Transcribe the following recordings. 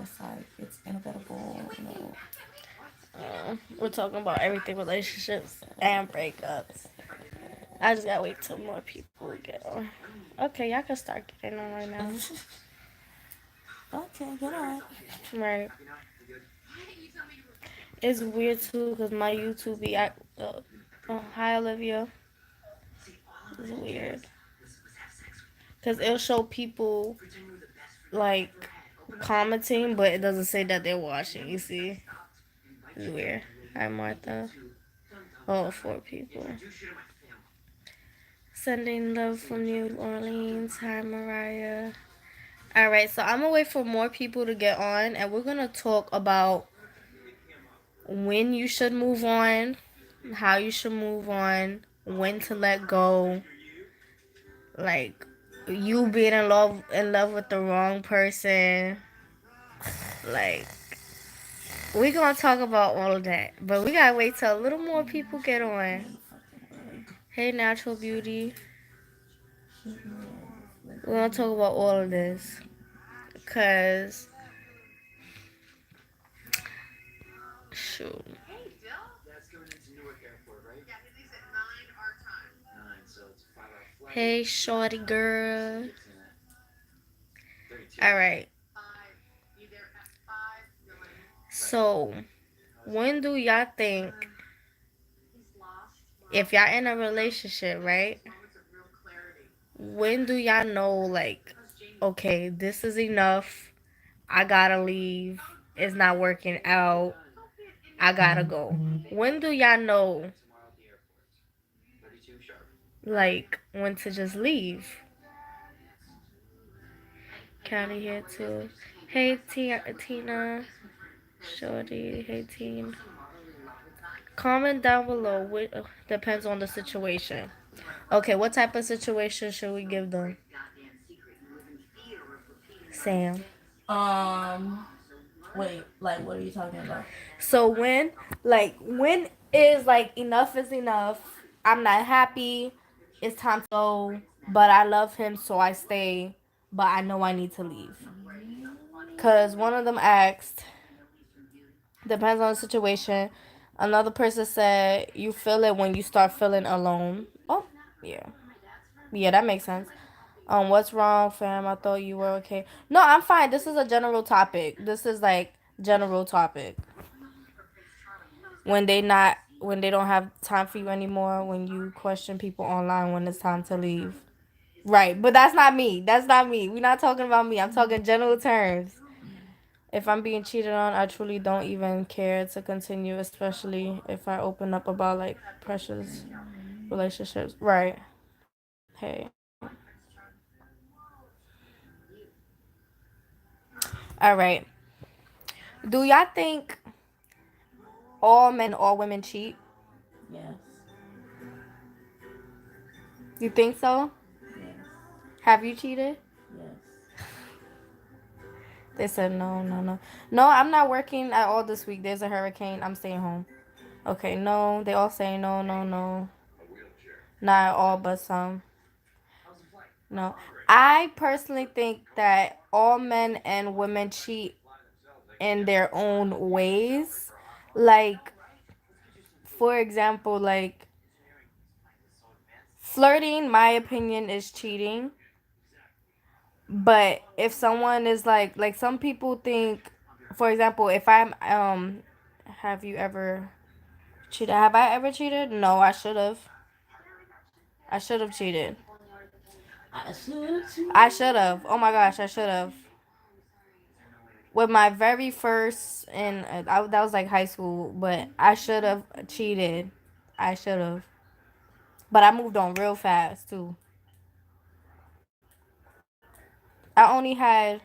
It's like it's inevitable, you know. We're talking about everything relationships and breakups. I just gotta wait till more people get on. Okay, y'all can start getting on right now. Okay, get on. Right. It's weird too because my YouTube be hi Olivia. It's weird because it'll show people like commenting, but it doesn't say that they're watching. You see, it's weird. Hi Martha. Oh, 4 people. Sending love from New Orleans. Hi Mariah. All right, so I'm gonna wait for more people to get on, and we're gonna talk about when you should move on, how you should move on, when to let go, like you being in love with the wrong person. Like we gonna talk about all of that, but we gotta wait till a little more people get on. Hey, natural beauty, we're gonna talk about all of this, cause shoot. Hey, shorty girl. All right. So, when do y'all think, if y'all in a relationship, right? When do y'all know, like, okay, this is enough. I gotta leave. It's not working out. I gotta go. When do y'all know, like, when to just leave? County here too. Hey, Tina. Shorty. Hey, Teen. Comment down below. Depends on the situation. Okay, what type of situation should we give them? Sam. Um, Wait, like, what are you talking about? So when is like enough is enough? I'm not happy. It's time to go. But I love him, so I stay. But I know I need to leave. Cause one of them asked, depends on the situation. Another person said, you feel it when you start feeling alone. Oh, yeah. Yeah, that makes sense. What's wrong, fam? I thought you were okay. No, I'm fine. This is a general topic. This is like general topic. When they don't have time for you anymore, when you question people online when it's time to leave. Right, but that's not me. That's not me. We're not talking about me. I'm talking general terms. If I'm being cheated on, I truly don't even care to continue, especially if I open up about like precious relationships. Right. Hey. All right. Do y'all think all men and all women cheat? Yes. You think so? Yes. Have you cheated? Yes. They said no, no, no. No, I'm not working at all this week. There's a hurricane. I'm staying home. Okay, no. They all say no, no, no. Not all, but some. No. I personally think that all men and women cheat in their own ways. Like, for example, like flirting, my opinion, is cheating. But if someone is like some people think, for example, if I'm have you ever cheated? Have I ever cheated? No, I should have. I should have cheated. I should I too. should have. Oh my gosh, I should have. With my very first, and that was like high school, but I should have cheated. I should have. But I moved on real fast too. I only had,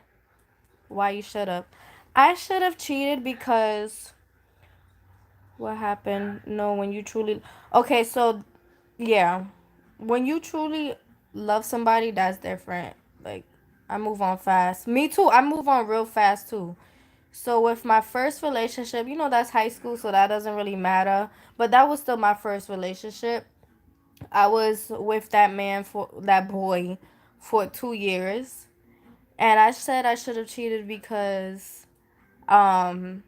why you should have. I should have cheated because what happened? No, when you truly, okay, so yeah, when you truly love somebody, that's different. Like, I move on fast. Me too. I move on real fast too. So with my first relationship, that's high school, so that doesn't really matter. But that was still my first relationship. I was with that boy for 2 years. And I said I should have cheated because Um,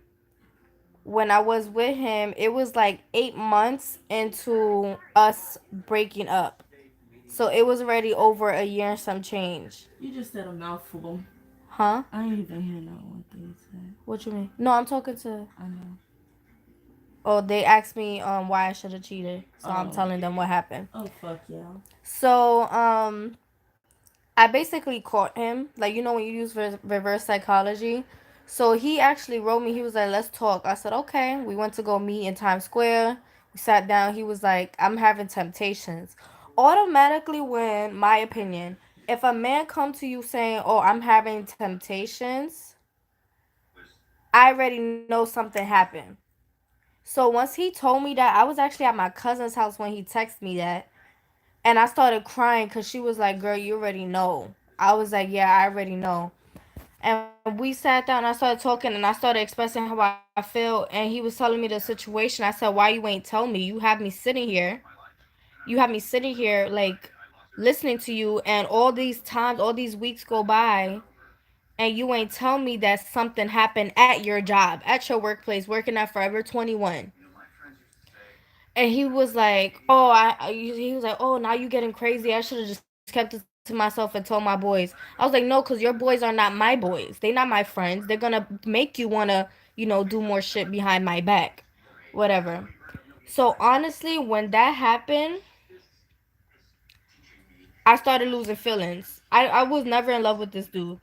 when I was with him, it was like 8 months into us breaking up. So it was already over a year and some change. You just said a mouthful. Huh? I ain't even hear not one thing you said. What you mean? No, I'm talking to. I know. Oh, they asked me why I should have cheated. So I'm Oh. telling them what happened. Oh, fuck yeah. So I basically caught him. Like, you know, when you use reverse psychology. So he actually wrote me. He was like, let's talk. I said, okay. We went to go meet in Times Square. We sat down. He was like, I'm having temptations. Automatically, when, my opinion, if a man come to you saying, oh, I'm having temptations, I already know something happened. So once he told me that, I was actually at my cousin's house when he texted me that. And I started crying because she was like, girl, you already know. I was like, yeah, I already know. And we sat down and I started talking and I started expressing how I feel. And he was telling me the situation. I said, why you ain't tell me? You have me sitting here. You have me sitting here, like, listening to you. And all these times, all these weeks go by. And you ain't tell me that something happened at your job, at your workplace, working at Forever 21. And he was like, "Oh, he was like, oh, now you getting crazy. I should have just kept it to myself and told my boys." I was like, "No, cause your boys are not my boys. They not my friends. They're gonna make you wanna, do more shit behind my back, whatever." So honestly, when that happened, I started losing feelings. I was never in love with this dude.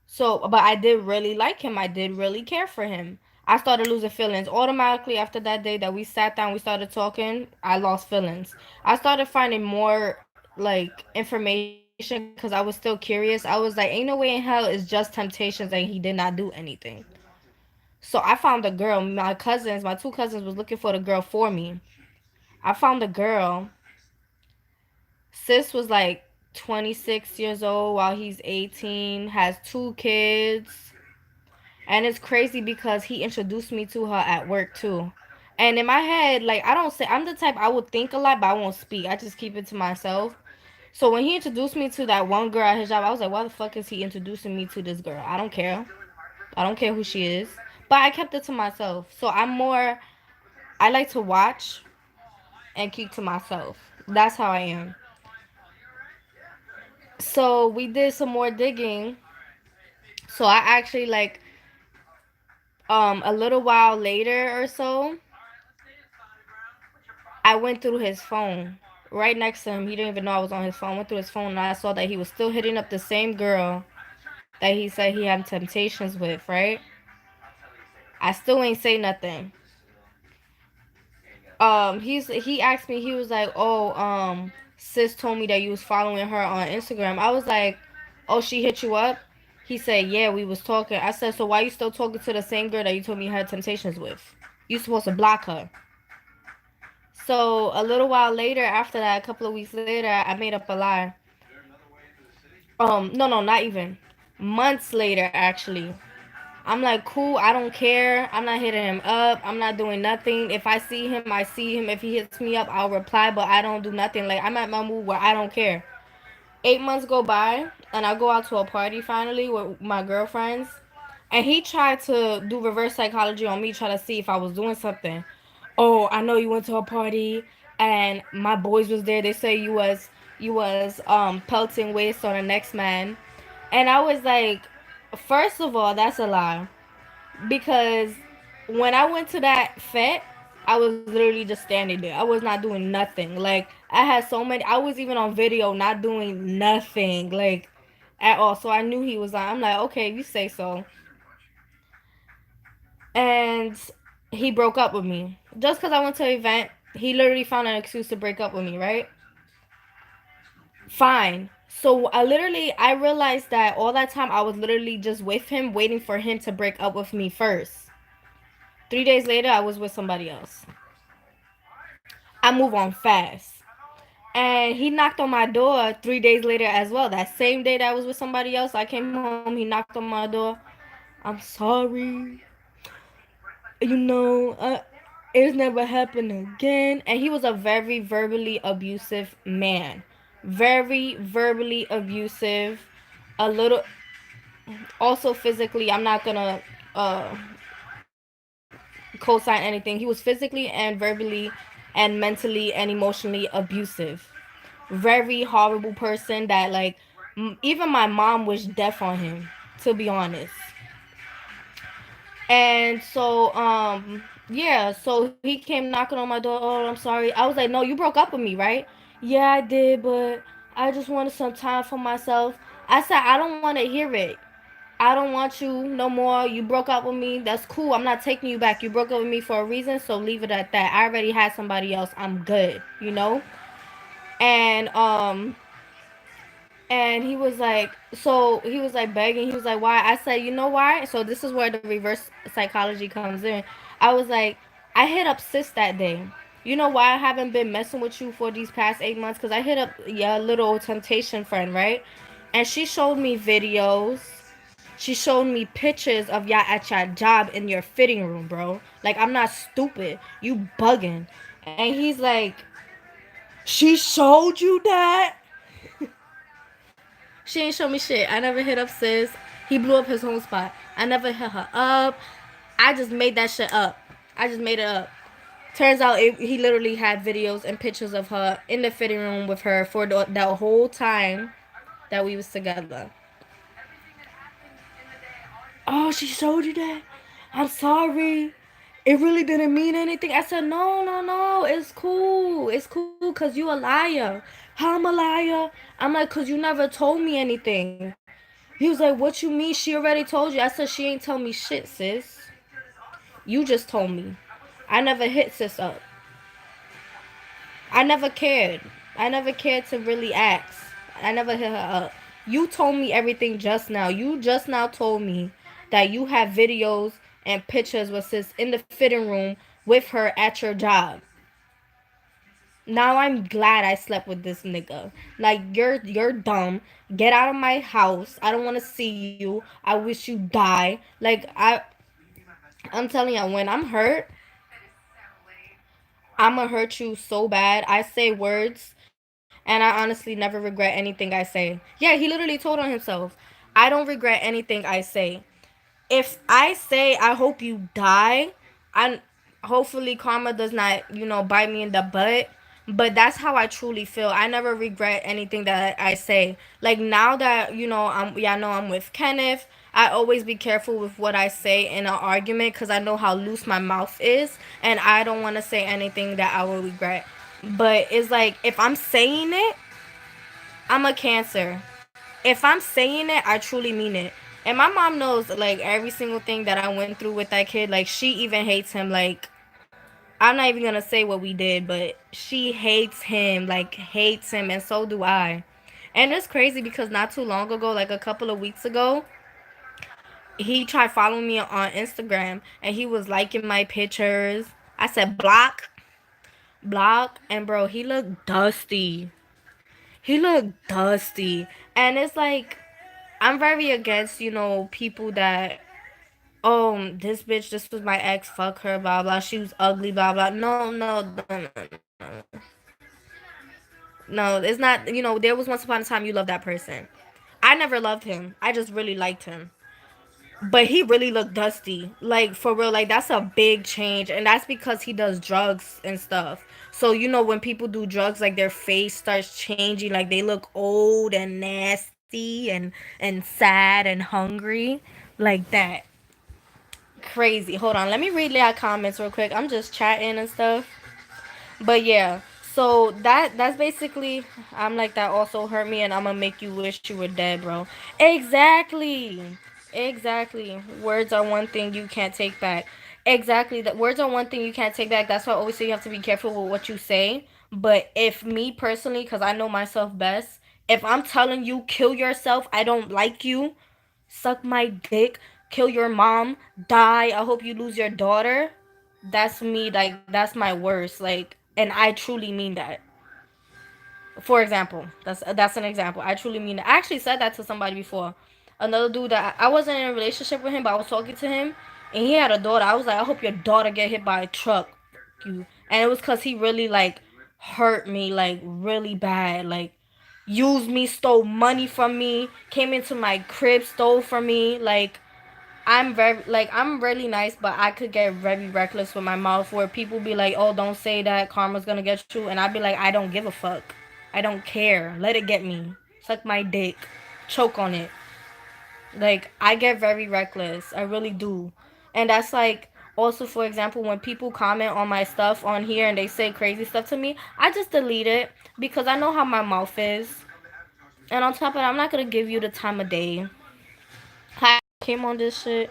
So, but I did really like him. I did really care for him. I started losing feelings. Automatically after that day that we sat down, we started talking, I lost feelings. I started finding more like information because I was still curious. I was like, ain't no way in hell it's just temptations and he did not do anything. So I found a girl. My two cousins was looking for the girl for me. I found a girl. Sis was like 26 years old while he's 18, has two kids. And it's crazy because he introduced me to her at work too. And in my head, like, I don't say, I'm the type I would think a lot, but I won't speak. I just keep it to myself. So when he introduced me to that one girl at his job, I was like, why the fuck is he introducing me to this girl? I don't care. I don't care who she is. But I kept it to myself. So I like to watch and keep to myself. That's how I am. So we did some more digging. So I actually like a little while later or so, I went through his phone. Right next to him, he didn't even know I was on his phone. I went through his phone and I saw that he was still hitting up the same girl that he said he had temptations with, right? I still ain't say nothing. He asked me, he was like, "Oh, sis told me that you was following her on Instagram." I was like, "Oh, she hit you up?" He said, "Yeah, we was talking." I said, "So why you still talking to the same girl that you told me you had temptations with? You supposed to block her." So a little while later, after that, a couple of weeks later, I made up a lie. No, not even. Months later, actually. I'm like, cool, I don't care. I'm not hitting him up. I'm not doing nothing. If I see him, I see him. If he hits me up, I'll reply, but I don't do nothing. Like, I'm at my mood where I don't care. 8 months go by, and I go out to a party finally with my girlfriends. And he tried to do reverse psychology on me, try to see if I was doing something. Oh, I know you went to a party and my boys was there. They say you was pelting waste on the next man. And I was like, first of all, that's a lie. Because when I went to that fete, I was literally just standing there. I was not doing nothing. Like, I had so many, I was even on video not doing nothing, like, at all. So I knew he was lying. I'm like, okay, you say so. And he broke up with me just because I went to an event. He literally found an excuse to break up with me, right? Fine. So I realized that all that time I was literally just with him, waiting for him to break up with me first. 3 days later, I was with somebody else. I move on fast. And he knocked on my door 3 days later as well. That same day that I was with somebody else, I came home. He knocked on my door. I'm sorry. It's never happened again. And he was a very verbally abusive man. Very verbally abusive. A little, also physically. I'm not gonna co-sign anything. He was physically and verbally and mentally and emotionally abusive. Very horrible person that like even my mom wished death on him, to be honest. And so yeah, so he came knocking on my door. Oh, I'm sorry. I was like, no, you broke up with me, right? Yeah, I did, but I just wanted some time for myself. I said, I don't want to hear it. I don't want you no more. You broke up with me. That's cool. I'm not taking you back. You broke up with me for a reason, so leave it at that. I already had somebody else. I'm good, you know? And he was like, so he was like begging. He was like, why? I said, you know why? So this is where the reverse psychology comes in. I was like, I hit up sis that day. You know why I haven't been messing with you for these past 8 months? Because I hit up your little temptation friend, right? And she showed me videos. She showed me pictures of y'all at your job in your fitting room, bro. Like, I'm not stupid. You bugging. And he's like, she showed you that? She ain't show me shit. I never hit up sis. He blew up his home spot. I never hit her up. I just made that shit up. I just made it up. Turns out he literally had videos and pictures of her in the fitting room with her for that whole time that we was together. Oh, she showed you that? I'm sorry. It really didn't mean anything. I said, no, no, no. It's cool. It's cool because you a liar. How I'm a liar? I'm like, because you never told me anything. He was like, what you mean? She already told you. I said, she ain't tell me shit, sis. You just told me. I never hit sis up. I never cared. I never cared to really ask. I never hit her up. You told me everything just now. You just now told me that you have videos and pictures with sis in the fitting room with her at your job. Now I'm glad I slept with this nigga. Like you're dumb. Get out of my house. I don't want to see you. I wish you die. Like I'm telling you, when I'm hurt, I'ma hurt you so bad. I say words and I honestly never regret anything I say. Yeah, he literally told on himself. I don't regret anything I say. If I say I hope you die, I hopefully karma does not, bite me in the butt. But that's how I truly feel. I never regret anything that I say. Like now that I'm with Kenneth. I always be careful with what I say in an argument because I know how loose my mouth is, and I don't want to say anything that I will regret. But it's like if I'm saying it, I'm a Cancer. If I'm saying it, I truly mean it. And my mom knows like every single thing that I went through with that kid. Like she even hates him. Like I'm not even gonna say what we did, but she hates him. Like hates him, and so do I. And it's crazy because not too long ago, like a couple of weeks ago, he tried following me on Instagram and he was liking my pictures. I said block, block, and bro, he looked dusty. He looked dusty. And it's like I'm very against, people that this bitch, this was my ex, fuck her, blah blah. She was ugly, blah blah. No, no, no, no, no. No, it's not. There was once upon a time you loved that person. I never loved him. I just really liked him. But he really looked dusty. Like for real, like that's a big change. And that's because he does drugs and stuff. So when people do drugs, like their face starts changing, like they look old and nasty and sad and hungry. Like that. Crazy. Hold on, let me read your comments real quick. I'm just chatting and stuff. But yeah, so that's basically I'm like that also hurt me and I'm gonna make you wish you were dead, bro. Exactly. Exactly. Words are one thing you can't take back. Exactly. That words are one thing you can't take back. That's why I always say you have to be careful with what you say. But if me personally, because I know myself best, if I'm telling you kill yourself, I don't like you, suck my dick, kill your mom, die, I hope you lose your daughter, that's me. Like that's my worst. Like, and I truly mean that. For example, that's an example. I truly mean that. I actually said that to somebody before. Another dude that I wasn't in a relationship with him, but I was talking to him, and he had a daughter. I was like, I hope your daughter get hit by a truck, you. And it was cause he really like hurt me like really bad, like used me, stole money from me, came into my crib, stole from me, like I'm really nice, but I could get very reckless with my mouth where people be like, "Oh, don't say that. Karma's gonna get you," and I'd be like, "I don't give a fuck. I don't care. Let it get me. Suck my dick. Choke on it." Like I get very reckless. I really do. And that's like also for example when people comment on my stuff on here and they say crazy stuff to me, I just delete it because I know how my mouth is. And on top of that, I'm not gonna give you the time of day. Hi, came on this shit.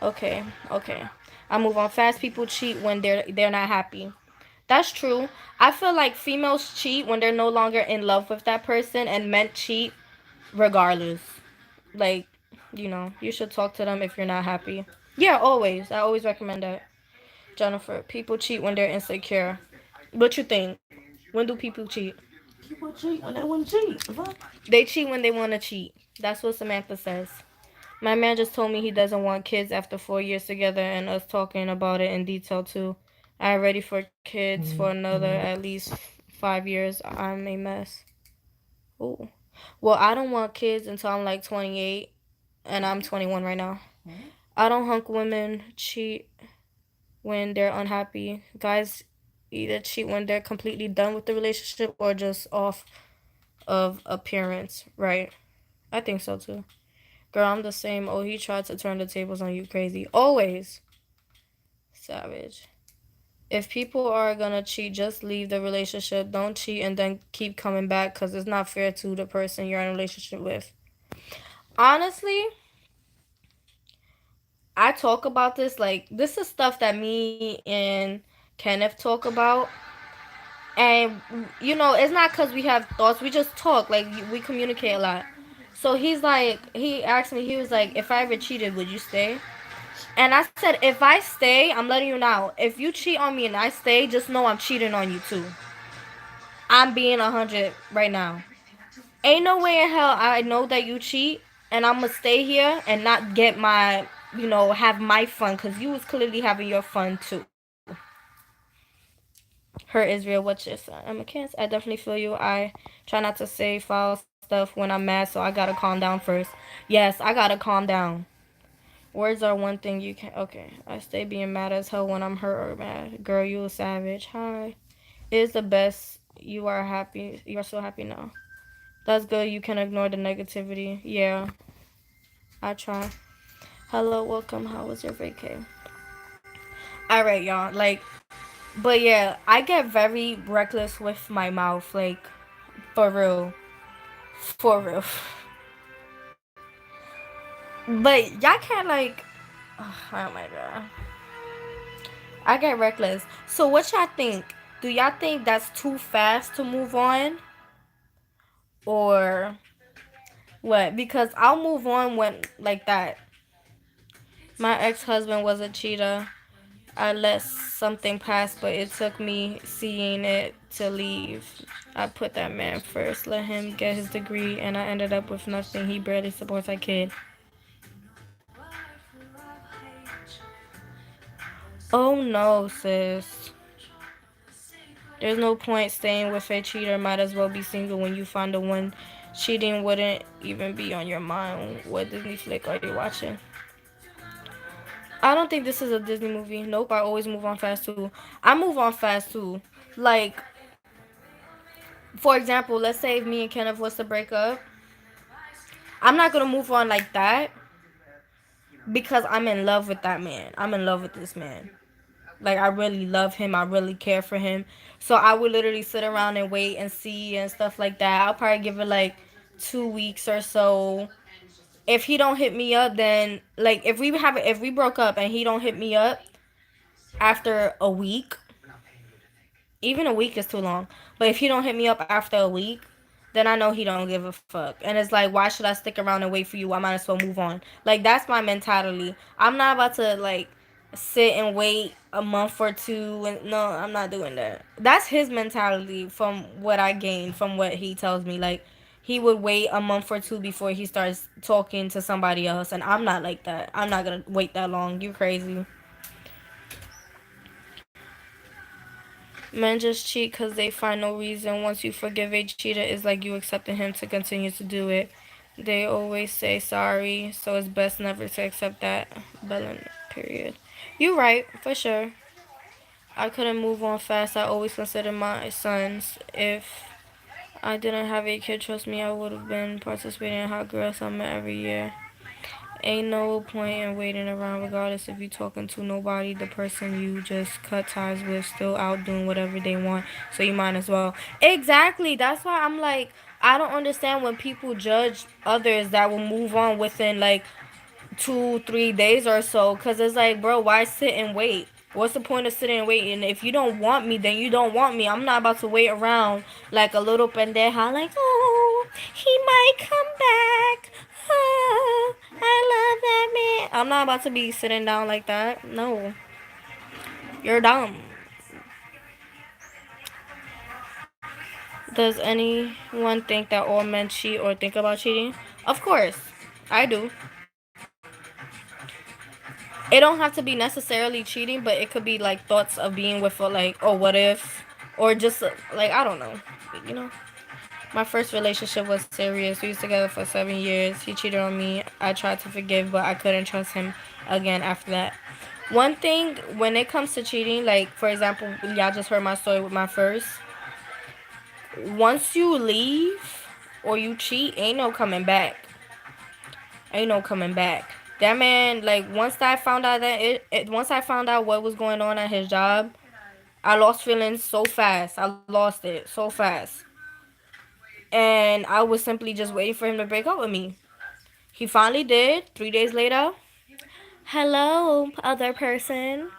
Okay, okay. I move on fast. People cheat when they're not happy. That's true. I feel like females cheat when they're no longer in love with that person, and men cheat regardless. Like, you should talk to them if you're not happy. Yeah, always. I always recommend that. Jennifer, people cheat when they're insecure. What you think? When do people cheat? People cheat when they want to cheat. Fuck. They cheat when they want to cheat. That's what Samantha says. My man just told me he doesn't want kids after 4 years together and us talking about it in detail too. I'm ready for kids for another at least 5 years. I'm a mess. Ooh. Well, I don't want kids until I'm like 28 and I'm 21 right now. I don't hunk women cheat when they're unhappy. Guys either cheat when they're completely done with the relationship or just off of appearance, right? I think so too. Girl, I'm the same. Oh, he tried to turn the tables on you crazy. Always. Savage. If people are gonna cheat, just leave the relationship. Don't cheat and then keep coming back because it's not fair to the person you're in a relationship with. Honestly, I talk about this. Like, this is stuff that me and Kenneth talk about. And, it's not because we have thoughts. We just talk. Like, we communicate a lot. So he asked me, he was like, if I ever cheated, would you stay? And I said, if I stay, I'm letting you know. If you cheat on me and I stay, just know I'm cheating on you too. I'm being 100 right now. Ain't no way in hell I know that you cheat and I'm gonna stay here and not get have my fun because you was clearly having your fun too. Her Israel, what's your son? I'm a Cancer. I definitely feel you. I try not to say foul stuff when I'm mad, so I gotta calm down first. Yes, I gotta calm down. Words are one thing you can. Okay, I stay being mad as hell when I'm hurt or mad. Girl, you a savage. Hi. It is the best. You are happy. You are so happy now. That's good. You can ignore the negativity. Yeah, I try. Hello, welcome. How was your vacay? All right, y'all. But yeah, I get very reckless with my mouth. Like, for real. For real. But y'all can't, oh my god. I get reckless. So what y'all think? Do y'all think that's too fast to move on? Or what? Because I'll move on when like that. My ex-husband was a cheater. I let something pass, but it took me seeing it to leave. I put that man first, let him get his degree, and I ended up with nothing. He barely supports our kid. Oh no, sis. There's no point staying with a cheater. Might as well be single when you find the one. Cheating wouldn't even be on your mind. What Disney flick are you watching? I don't think this is a Disney movie. Nope, I always move on fast too. I move on fast too. Like, for example, let's say if me and Kenneth was to break up, I'm not gonna move on like that because I'm in love with that man. I'm in love with this man. Like, I really love him. I really care for him. So I would literally sit around and wait and see and stuff like that. I'll probably give it like 2 weeks or so. If he don't hit me up, then like if we broke up and he don't hit me up after a week, even a week is too long. But if he don't hit me up after a week, then I know he don't give a fuck. And it's like, why should I stick around and wait for you? I might as well move on. Like, that's my mentality. I'm not about to like sit and wait a month or two. And no, I'm not doing that. That's his mentality from what I gained from what he tells me. Like, he would wait a month or two before he starts talking to somebody else, and I'm not like that. I'm not gonna wait that long. You crazy? Men just cheat because they find no reason. Once you forgive a cheater, it's like you accepting him to continue to do it. They always say sorry, so it's best never to accept that. Bellin, period. You right, for sure. I couldn't move on fast. I always considered my sons. If I didn't have a kid, trust me, I would have been participating in Hot Girl Summer every year. Ain't no point in waiting around, regardless if you talking to nobody. The person you just cut ties with still out doing whatever they want, so you might as well. Exactly. That's why I'm like, I don't understand when people judge others that will move on within like 2, 3 days or so, because it's like, bro, why sit and wait? What's the point of sitting and waiting? If you don't want me, then you don't want me. I'm not about to wait around like a little pendeja, like, oh, he might come back. Oh, I love that man. I'm not about to be sitting down like that. No, you're dumb. Does anyone think that all men cheat or think about cheating? Of course, I do. It don't have to be necessarily cheating, but it could be like thoughts of being with a like, oh, what if, or just like, I don't know, you know. My first relationship was serious. We was together for 7 years. He cheated on me. I tried to forgive, but I couldn't trust him again after that. One thing when it comes to cheating, like for example, y'all just heard my story with my first. Once you leave or you cheat, ain't no coming back. Ain't no coming back. That man, like once I found out that once I found out what was going on at his job, I lost feelings so fast. I lost it so fast, and I was simply just waiting for him to break up with me. He finally did. 3 days later, hello, other person.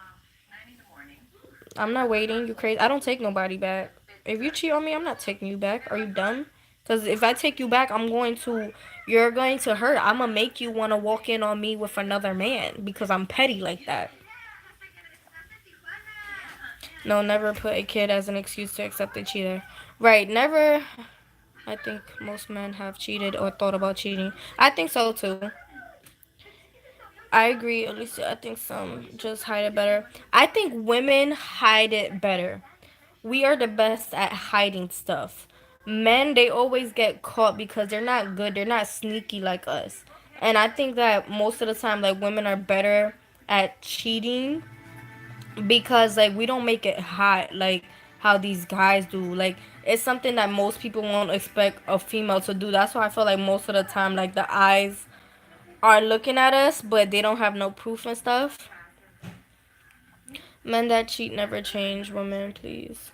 I'm not waiting. You crazy? I don't take nobody back. If you cheat on me, I'm not taking you back. Are you dumb? Because if I take you back, you're going to hurt. I'm going to make you want to walk in on me with another man because I'm petty like that. No, never put a kid as an excuse to accept a cheater. Right, never. I think most men have cheated or thought about cheating. I think so too. I agree. At least I think some just hide it better. I think women hide it better. We are the best at hiding stuff. Men, they always get caught because they're not good. They're not sneaky like us. And I think that most of the time, like, women are better at cheating because, like, we don't make it hot like how these guys do. Like, it's something that most people won't expect a female to do. That's why I feel like most of the time, like, the eyes are looking at us, but they don't have no proof and stuff. Men that cheat never change. Women, please.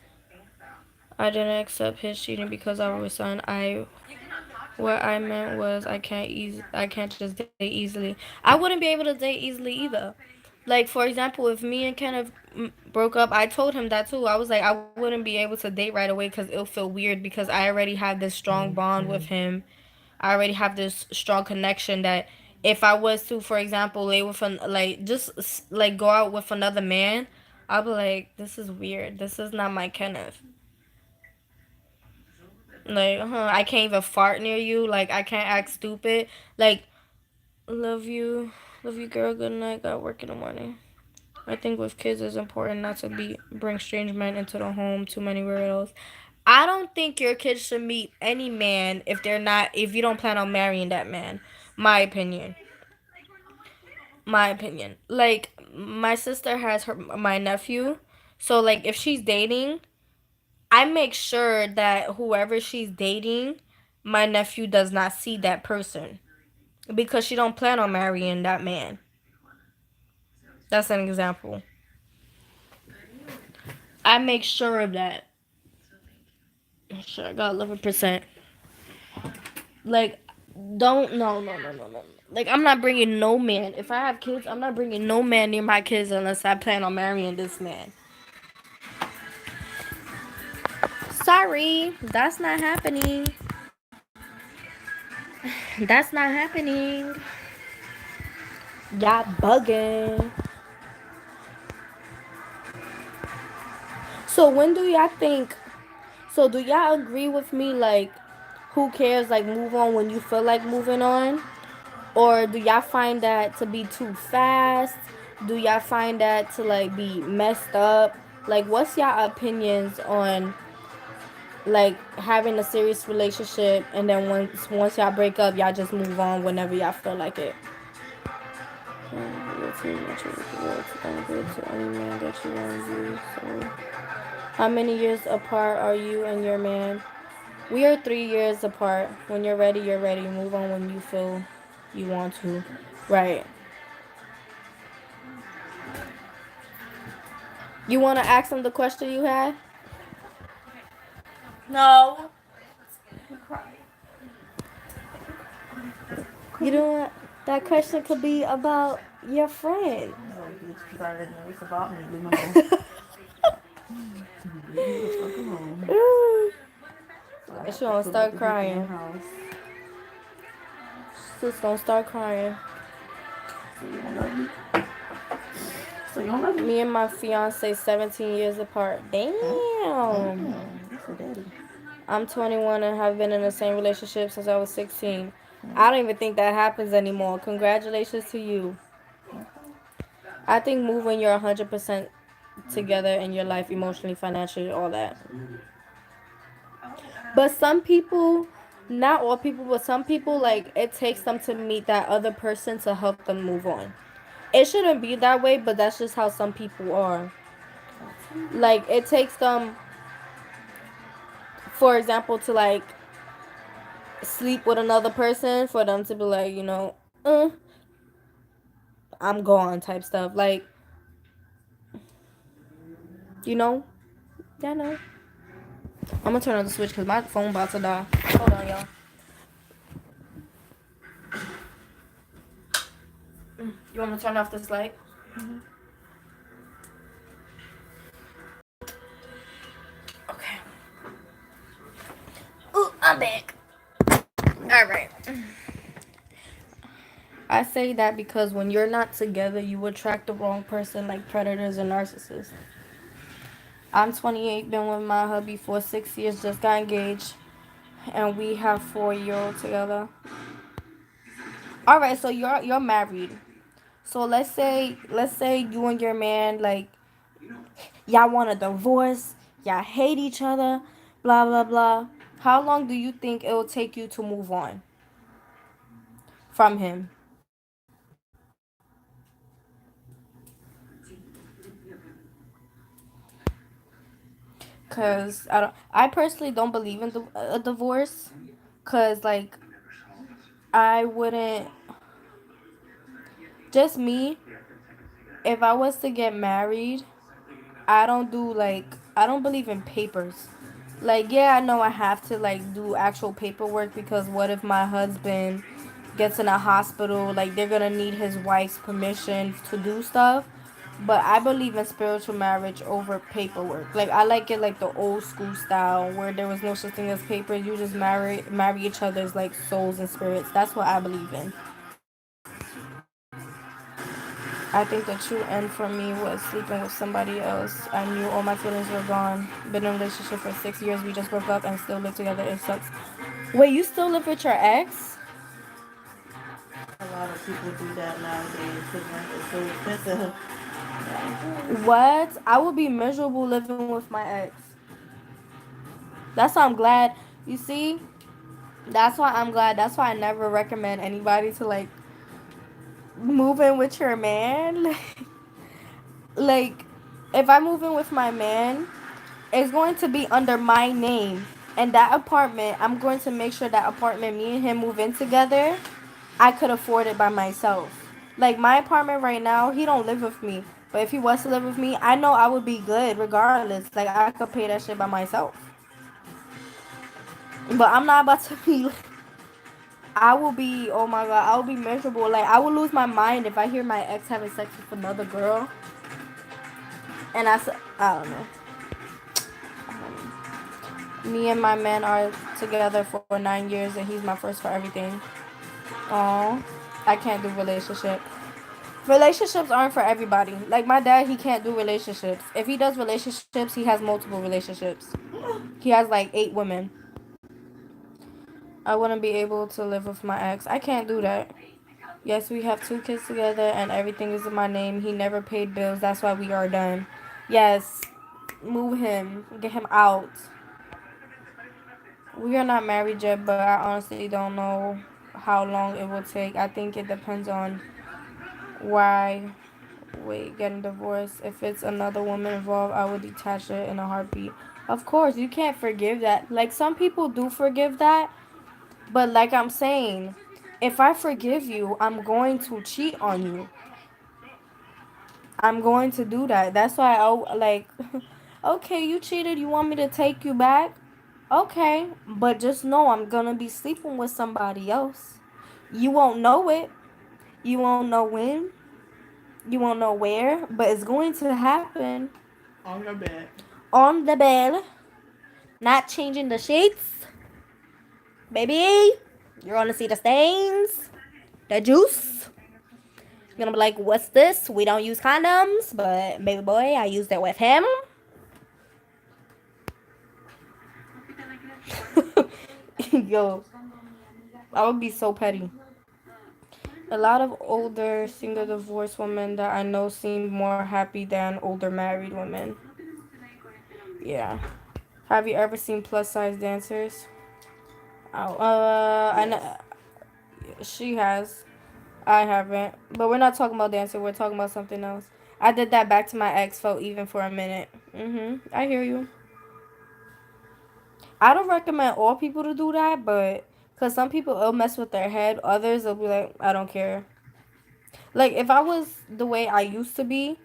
I didn't accept his cheating because I was son. What I meant was I can't just date easily. I wouldn't be able to date easily either. Like for example, if me and Kenneth broke up, I told him that too. I was like I wouldn't be able to date right away because it'll feel weird because I already have this strong bond with him. I already have this strong connection that if I was to, for example, lay with like just like go out with another man, I'll be like, this is weird. This is not my Kenneth. Like, I can't even fart near you. Like, I can't act stupid. Like, love you. Love you, girl. Good night. Got work in the morning. I think with kids it's important not to bring strange men into the home. Too many weirdos. I don't think your kids should meet any man if you don't plan on marrying that man. My opinion. My opinion. Like, my sister has my nephew. So, like, if she's dating, I make sure that whoever she's dating, my nephew does not see that person because she don't plan on marrying that man. That's an example. I make sure of that. Sure, I got 11%. Like, don't no. Like, I'm not bringing no man. If I have kids, I'm not bringing no man near my kids unless I plan on marrying this man. Sorry, that's not happening. That's not happening. Y'all bugging. So when do y'all think? So do y'all agree with me? Like, who cares? Like, move on when you feel like moving on, or do y'all find that to be too fast? Do y'all find that to like be messed up? Like, what's y'all opinions on like having a serious relationship, and then once y'all break up, y'all just move on whenever y'all feel like it. To any man that you want to use. So. How many years apart are you and your man? We are 3 years apart. When you're ready, you're ready. Move on when you feel you want to. Right. You want to ask him the question you had? No. You know what? That question could be about your friend. No, bitch, because I already know it's about me. Leave me alone. Leave me the fuck alone. So I She have to don't pull up start the dick in your crying. house. Sis, don't start crying. So you don't love me? So you don't love me? Me and my fiance 17 years apart. Huh? Damn. That's a daddy. I'm 21 and have been in the same relationship since I was 16. I don't even think that happens anymore. Congratulations to you. Okay. I think moving you're 100% together in your life, emotionally, financially, all that. But some people, not all people, but some people, like, it takes them to meet that other person to help them move on. It shouldn't be that way, but that's just how some people are. Okay. Like, it takes them, for example, to, like, sleep with another person for them to be like, I'm gone type stuff. Like, you know? Yeah, no. I'm gonna turn on the switch because my phone about to die. Hold on, y'all. You want me to turn off this light? Mm-hmm. Okay. Ooh, I'm back. All right. I say that because when you're not together, you attract the wrong person like predators and narcissists. I'm 28, been with my hubby for 6 years, just got engaged, and we have 4-year-old together. All right, so you're married. So let's say you and your man, like, y'all want a divorce, y'all hate each other, blah blah blah. How long do you think it will take you to move on from him? Cause I personally don't believe in a divorce. Cause like I wouldn't, just me. If I was to get married, I don't believe in papers. Like, yeah, I know I have to like do actual paperwork because what if my husband gets in a hospital? Like, they're gonna need his wife's permission to do stuff. But I believe in spiritual marriage over paperwork. Like, I like it like the old school style where there was no such thing as paper. You just marry each other's like souls and spirits. That's what I believe in. I think the true end for me was sleeping with somebody else. I knew all my feelings were gone. Been in a relationship for 6 years. We just broke up and still live together. It sucks. Wait, you still live with your ex? A lot of people do that nowadays because rent is so expensive. Yeah. What? I would be miserable living with my ex. That's why I'm glad. You see? That's why I'm glad. That's why I never recommend anybody to like move in with your man. Like, if I move in with my man, it's going to be under my name. And that apartment, I'm going to make sure that apartment, me and him move in together, I could afford it by myself. Like, my apartment right now, he don't live with me. But if he was to live with me, I know I would be good regardless. Like, I could pay that shit by myself. But I'm not about to be like, I will be, oh my god, I will be miserable. Like, I will lose my mind if I hear my ex having sex with another girl. And I don't know. Me and my man are together for 9 years, and he's my first for everything. Oh, I can't do relationship. Relationships aren't for everybody. Like my dad, he can't do relationships. If he does relationships, he has multiple relationships. He has like 8 women. I wouldn't be able to live with my ex. I can't do that. Yes, we have 2 kids together, and everything is in my name. He never paid bills. That's why we are done. Yes, move him. Get him out. We are not married yet, but I honestly don't know how long it will take. I think it depends on why. Wait, getting divorced. If it's another woman involved, I would detach it in a heartbeat. Of course, you can't forgive that. Like, some people do forgive that, but like I'm saying, if I forgive you, I'm going to cheat on you. I'm going to do that. That's why I like. Okay, you cheated. You want me to take you back? Okay, but just know I'm gonna be sleeping with somebody else. You won't know it. You won't know when. You won't know where, but it's going to happen. On your bed. On the bed, not changing the sheets, baby. You're gonna see the stains, the juice. You're gonna be like, "What's this? We don't use condoms," but baby boy, I used it with him. Yo, I would be so petty. A lot of older single divorced women that I know seem more happy than older married women. Yeah. Have you ever seen plus size dancers? Oh, Yes. she has. I haven't. But we're not talking about dancing. We're talking about something else. I did that back to my ex. Felt even for a minute. I hear you. I don't recommend all people to do that, but because some people it'll mess with their head. Others will be like, I don't care. Like if I was the way I used to be,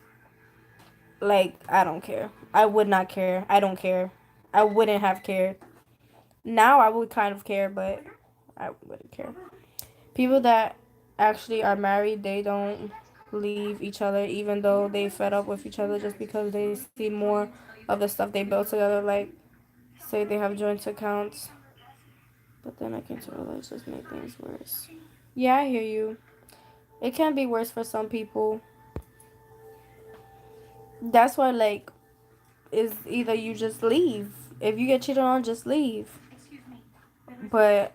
like I don't care. I would not care. I don't care. I wouldn't have cared. Now I would kind of care, but I wouldn't care. People that actually are married, they don't leave each other even though they fed up with each other just because they see more of the stuff they built together. Like, say they have joint accounts, but then I came to realize just make things worse. Yeah, I hear you. It can be worse for some people. That's why, like, is either you just leave. If you get cheated on, just leave. But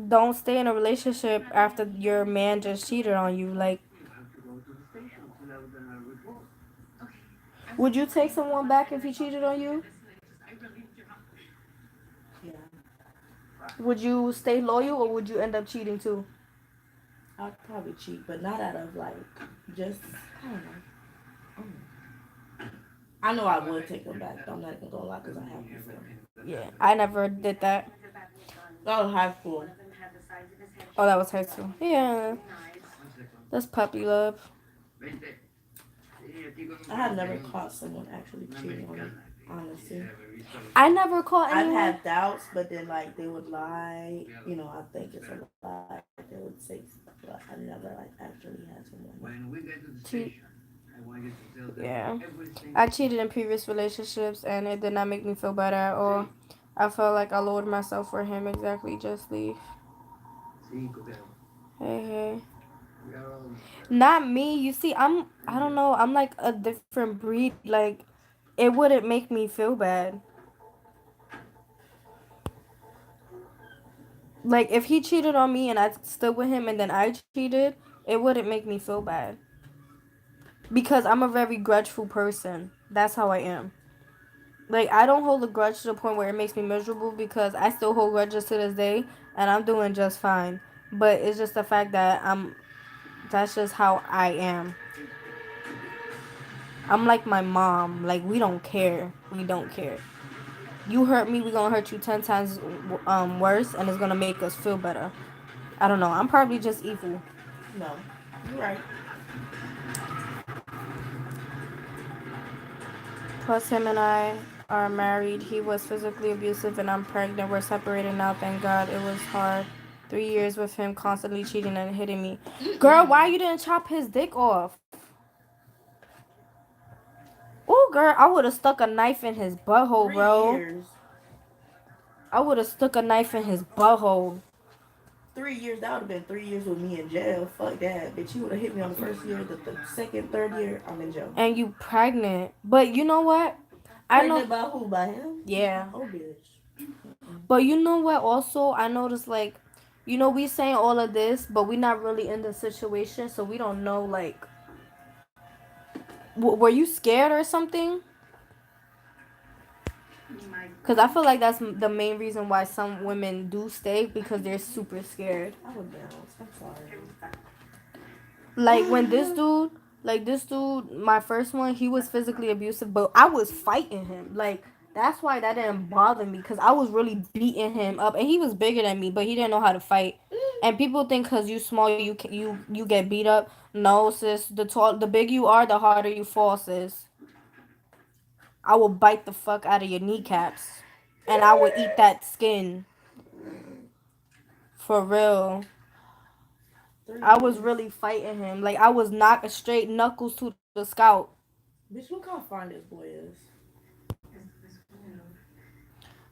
don't stay in a relationship after your man just cheated on you. Like, would you take someone back if he cheated on you? Yeah. Would you stay loyal or would you end up cheating too? I'd probably cheat, but not out of like just I don't know. I know I would take them back. I'm not even gonna lie because I have before. Yeah, I never did that. That was high school. Oh, that was high school. Yeah, that's puppy love. I have never caught someone actually cheating on me. Honestly, I never caught I've anyone had doubts, but then like they would lie. You know, I think it's a lie. They would say, but I never like actually had someone. cheat. Yeah, I cheated in previous relationships and it did not make me feel better at all. I felt like I lowered myself for him. Exactly, just leave. Hey, hey. Not me. You see, I don't know. I'm like a different breed. Like it wouldn't make me feel bad. Like if he cheated on me and I stood with him and then I cheated, it wouldn't make me feel bad because I'm a very grudgeful person. That's how I am. Like I don't hold a grudge to the point where it makes me miserable because I still hold grudges to this day and I'm doing just fine. But it's just the fact that that's just how I am. I'm like my mom. Like we don't care. We don't care. You hurt me, we're gonna hurt you 10 times worse, and it's gonna make us feel better. I don't know. I'm probably just evil. No, you're right. Plus, him and I are married. He was physically abusive, and I'm pregnant. We're separated now. Thank God. It was hard. 3 years with him, constantly cheating and hitting me. Girl, why you didn't chop his dick off? Oh, girl, I would have stuck a knife in his butthole, Three bro. years. I would have stuck a knife in his butthole. 3 years. That would have been 3 years with me in jail. Fuck that, bitch. You would have hit me on the first year. The second, third year, I'm in jail. And you pregnant. But you know what? I know. Pregnant by who? By him? Yeah. Oh, bitch. But you know what? Also, I noticed like, we saying all of this, but we not really in the situation, so we don't know. Like, were you scared or something? Because I feel like that's the main reason why some women do stay because they're super scared. I would bounce. I'm sorry. Like when this dude, my first one, he was physically abusive, but I was fighting him. Like that's why that didn't bother me because I was really beating him up, and he was bigger than me, but he didn't know how to fight. And people think because you small, you get beat up. No, sis. The bigger you are, the harder you fall, sis. I will bite the fuck out of your kneecaps, and I will eat that skin for real. I was really fighting him. Like I was knocking straight knuckles to the scalp. Bitch, look how fine this boy is.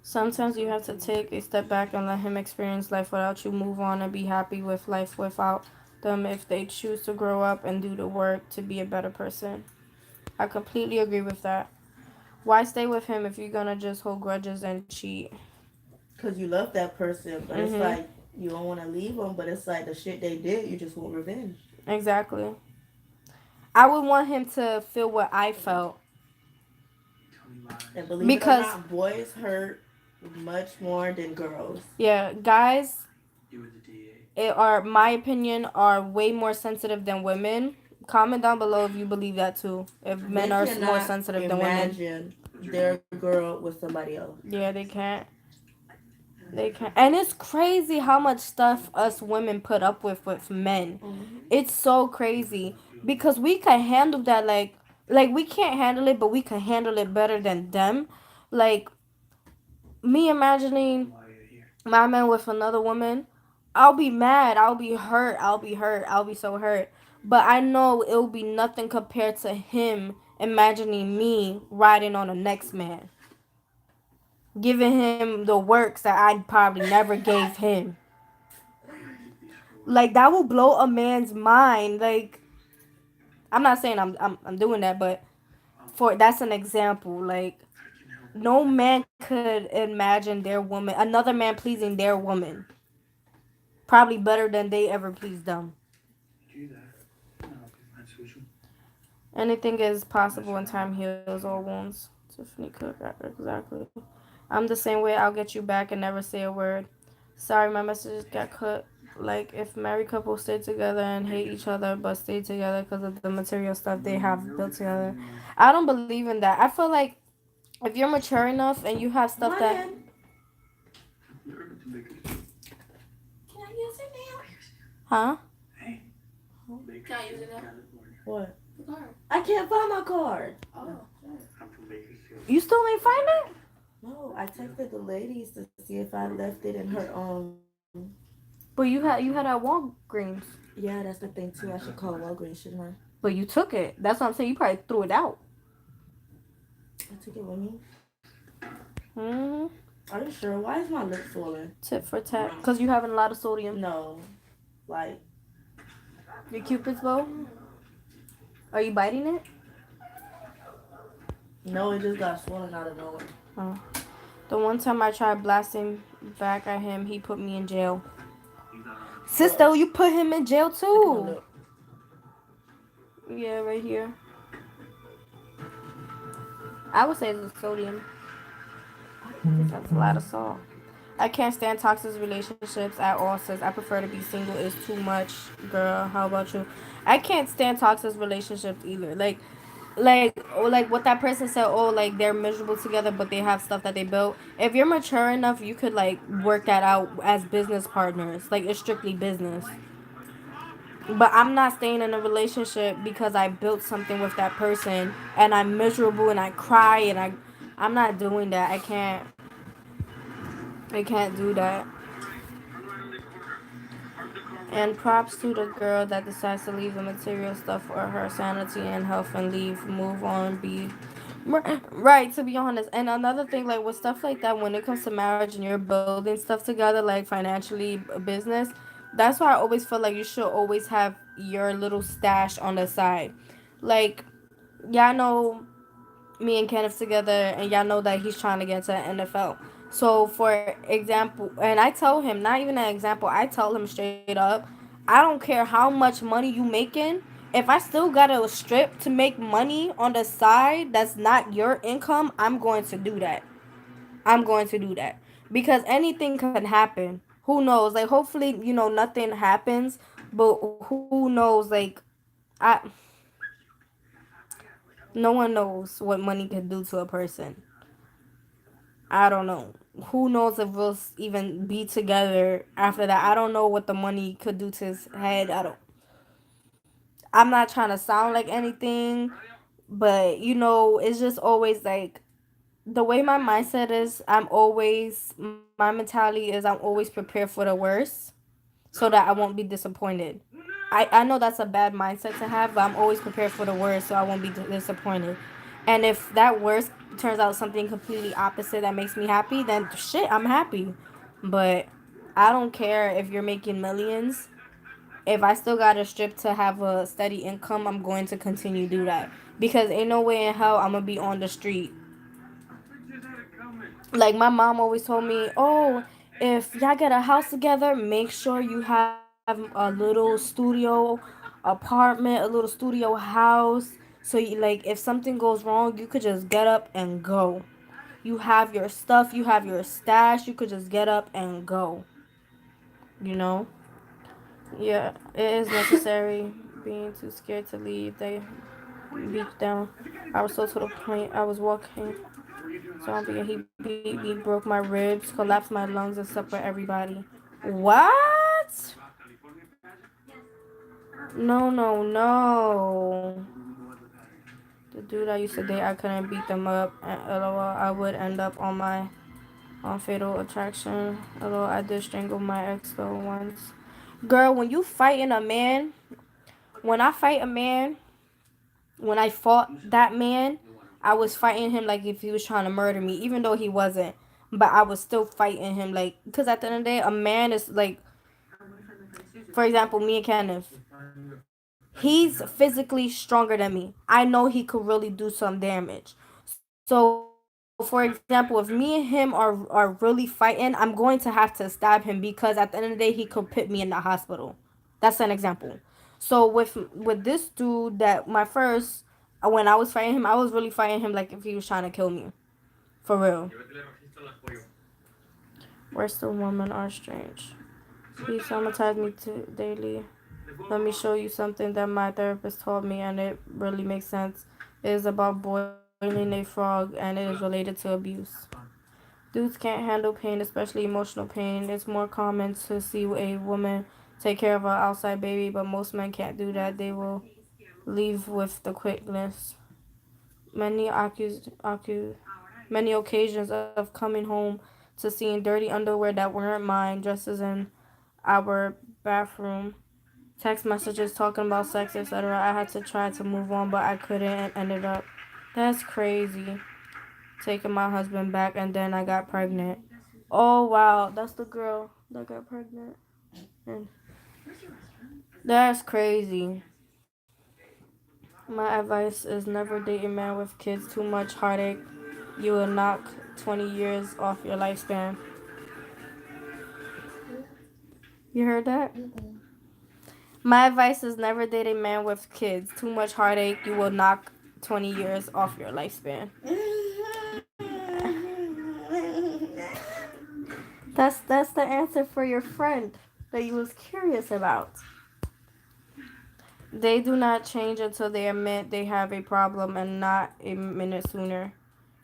Sometimes you have to take a step back and let him experience life without you. Move on and be happy with life without them if they choose to grow up and do the work to be a better person. I completely agree with that. Why stay with him if you're gonna just hold grudges and cheat? Cause you love that person, but it's Mhm. like you don't want to leave them. But it's like the shit they did, you just want revenge. Exactly. I would want him to feel what I felt And believe it or because not, boys hurt much more than girls. yeah, guys are my opinion are way more sensitive than women. Comment down below if you believe that too. If men They are more cannot sensitive than women. imagine their girl with somebody else. Yeah, they can't. They can't. And it's crazy how much stuff us women put up with men. Mm-hmm. It's so crazy because we can handle that like we can't handle it, but we can handle it better than them. Like me imagining my man with another woman, I'll be mad, I'll be so hurt. But I know it'll be nothing compared to him imagining me riding on the next man, giving him the works that I probably never gave him. Like that will blow a man's mind. Like I'm not saying I'm doing that, but for that's an example. Like no man could imagine their woman, another man pleasing their woman, probably better than they ever pleased them. Anything is possible and time heals all wounds. Tiffany Cook, exactly. I'm the same way. I'll get you back and never say a word. Sorry, my messages got cut. Like, if married couples stay together and hate each other but stay together because of the material stuff they have built together. I don't believe in that. I feel like if you're mature enough and you have stuff that. Ryan, can I use it now? Huh? Can I use it now? What? The card. I can't find my card. Oh. You still ain't find it? No, I texted the ladies to see if I left it in her But you had at Walgreens. Yeah, that's the thing too. I should call Walgreens, shouldn't I? But you took it. That's what I'm saying. You probably threw it out. I took it with me. Hmm. Are you sure? Why is my lip swollen? Tit for tat. Because you having a lot of sodium. No, like Your Cupid's bow? Are you biting it? no, it just got swollen out of nowhere. Oh. The one time I tried blasting back at him, he put me in jail. Sister, you put him in jail too. Yeah, right here. I would say it's sodium. That's a lot of salt. I can't stand toxic relationships at all, sis. I prefer to be single. It's too much, girl. How about you? I can't stand toxic relationships either. Like what that person said. Oh, like they're miserable together, but they have stuff that they built. If you're mature enough, you could like work that out as business partners. Like it's strictly business. But I'm not staying in a relationship because I built something with that person and I'm miserable and I cry and I'm not doing that. I can't do that. And props to the girl that decides to leave the material stuff for her sanity and health and leave, move on, be right. To be honest, and another thing, like with stuff like that, when it comes to marriage and you're building stuff together, like financially, business, that's why I always feel like you should always have your little stash on the side. Like y'all know me and Kenneth together, and y'all know that he's trying to get to the NFL. So, for example, and I tell him, not even an example, I tell him straight up, I don't care how much money you making. If I still gotta strip to make money on the side that's not your income, I'm going to do that. I'm going to do that because anything can happen. Who knows? Like hopefully, nothing happens, but who knows? Like I no one knows what money can do to a person. I don't know. Who knows if we'll even be together after that? I don't know what the money could do to his head. I don't. I'm not trying to sound like anything, but it's just always like the way my mindset is. My mentality is I'm always prepared for the worst, so that I won't be disappointed. I know that's a bad mindset to have, but I'm always prepared for the worst, so I won't be disappointed. And if that worst turns out something completely opposite that makes me happy, then shit, I'm happy. But I don't care if you're making millions. If I still got to strip to have a steady income, I'm going to continue to do that. Because ain't no way in hell I'm going to be on the street. Like my mom always told me, oh, if y'all get a house together, make sure you have a little studio apartment, a little studio house. So you, like if something goes wrong, you could just get up and go. You have your stuff, you have your stash, you could just get up and go. You know? Yeah, it is necessary. Being too scared to leave, they beat down. I was so to the point I was walking zombie and he beat me, broke my ribs, collapsed my lungs, and slept with everybody. What? No, no, no. The dude I used to date, I couldn't beat them up. LOL, I would end up on Fatal Attraction. LOL, I did strangle my ex though once. Girl, when you fighting a man, when I fight a man, when I fought that man, I was fighting him like if he was trying to murder me, even though he wasn't. But I was still fighting him, like, because at the end of the day, a man is like, for example, me and Kenneth. He's physically stronger than me. I know he could really do some damage. So, for example, if me and him are really fighting, I'm going to have to stab him because at the end of the day, he could put me in the hospital. That's an example. So with this dude that my first when I was fighting him, I was really fighting him like if he was trying to kill me. For real. Rest of women are strange. He traumatized me daily. Let me show you something that my therapist told me, and it really makes sense. It is about boiling a frog, and it is related to abuse. Dudes can't handle pain, especially emotional pain. It's more common to see a woman take care of an outside baby, but most men can't do that. They will leave with the quickness. Many many occasions of coming home to seeing dirty underwear that weren't mine, dresses in our bathroom, text messages talking about sex, etc. I had to try to move on, but I couldn't and ended up. That's crazy. Taking my husband back, and then I got pregnant. Oh wow, that's the girl that got pregnant. And that's crazy. My advice is never date a man with kids. Too much heartache. You will knock 20 years off your lifespan. You heard that? My advice is never date a man with kids. Too much heartache. You will knock 20 years off your lifespan. That's the answer for your friend that you was curious about. They do not change until they admit they have a problem and not a minute sooner.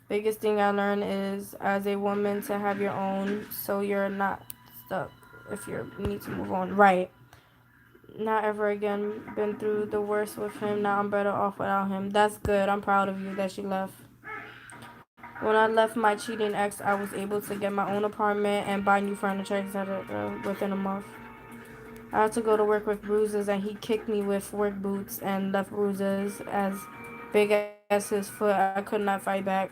Biggest thing I learned is as a woman to have your own so you're not stuck if you need to move on. Right. Not ever again. Been through the worst with him. Now I'm better off without him. That's good. I'm proud of you that you left. When I left my cheating ex, I was able to get my own apartment and buy new furniture, etc. within a month. I had to go to work with bruises, and he kicked me with work boots and left bruises as big as his foot. I could not fight back.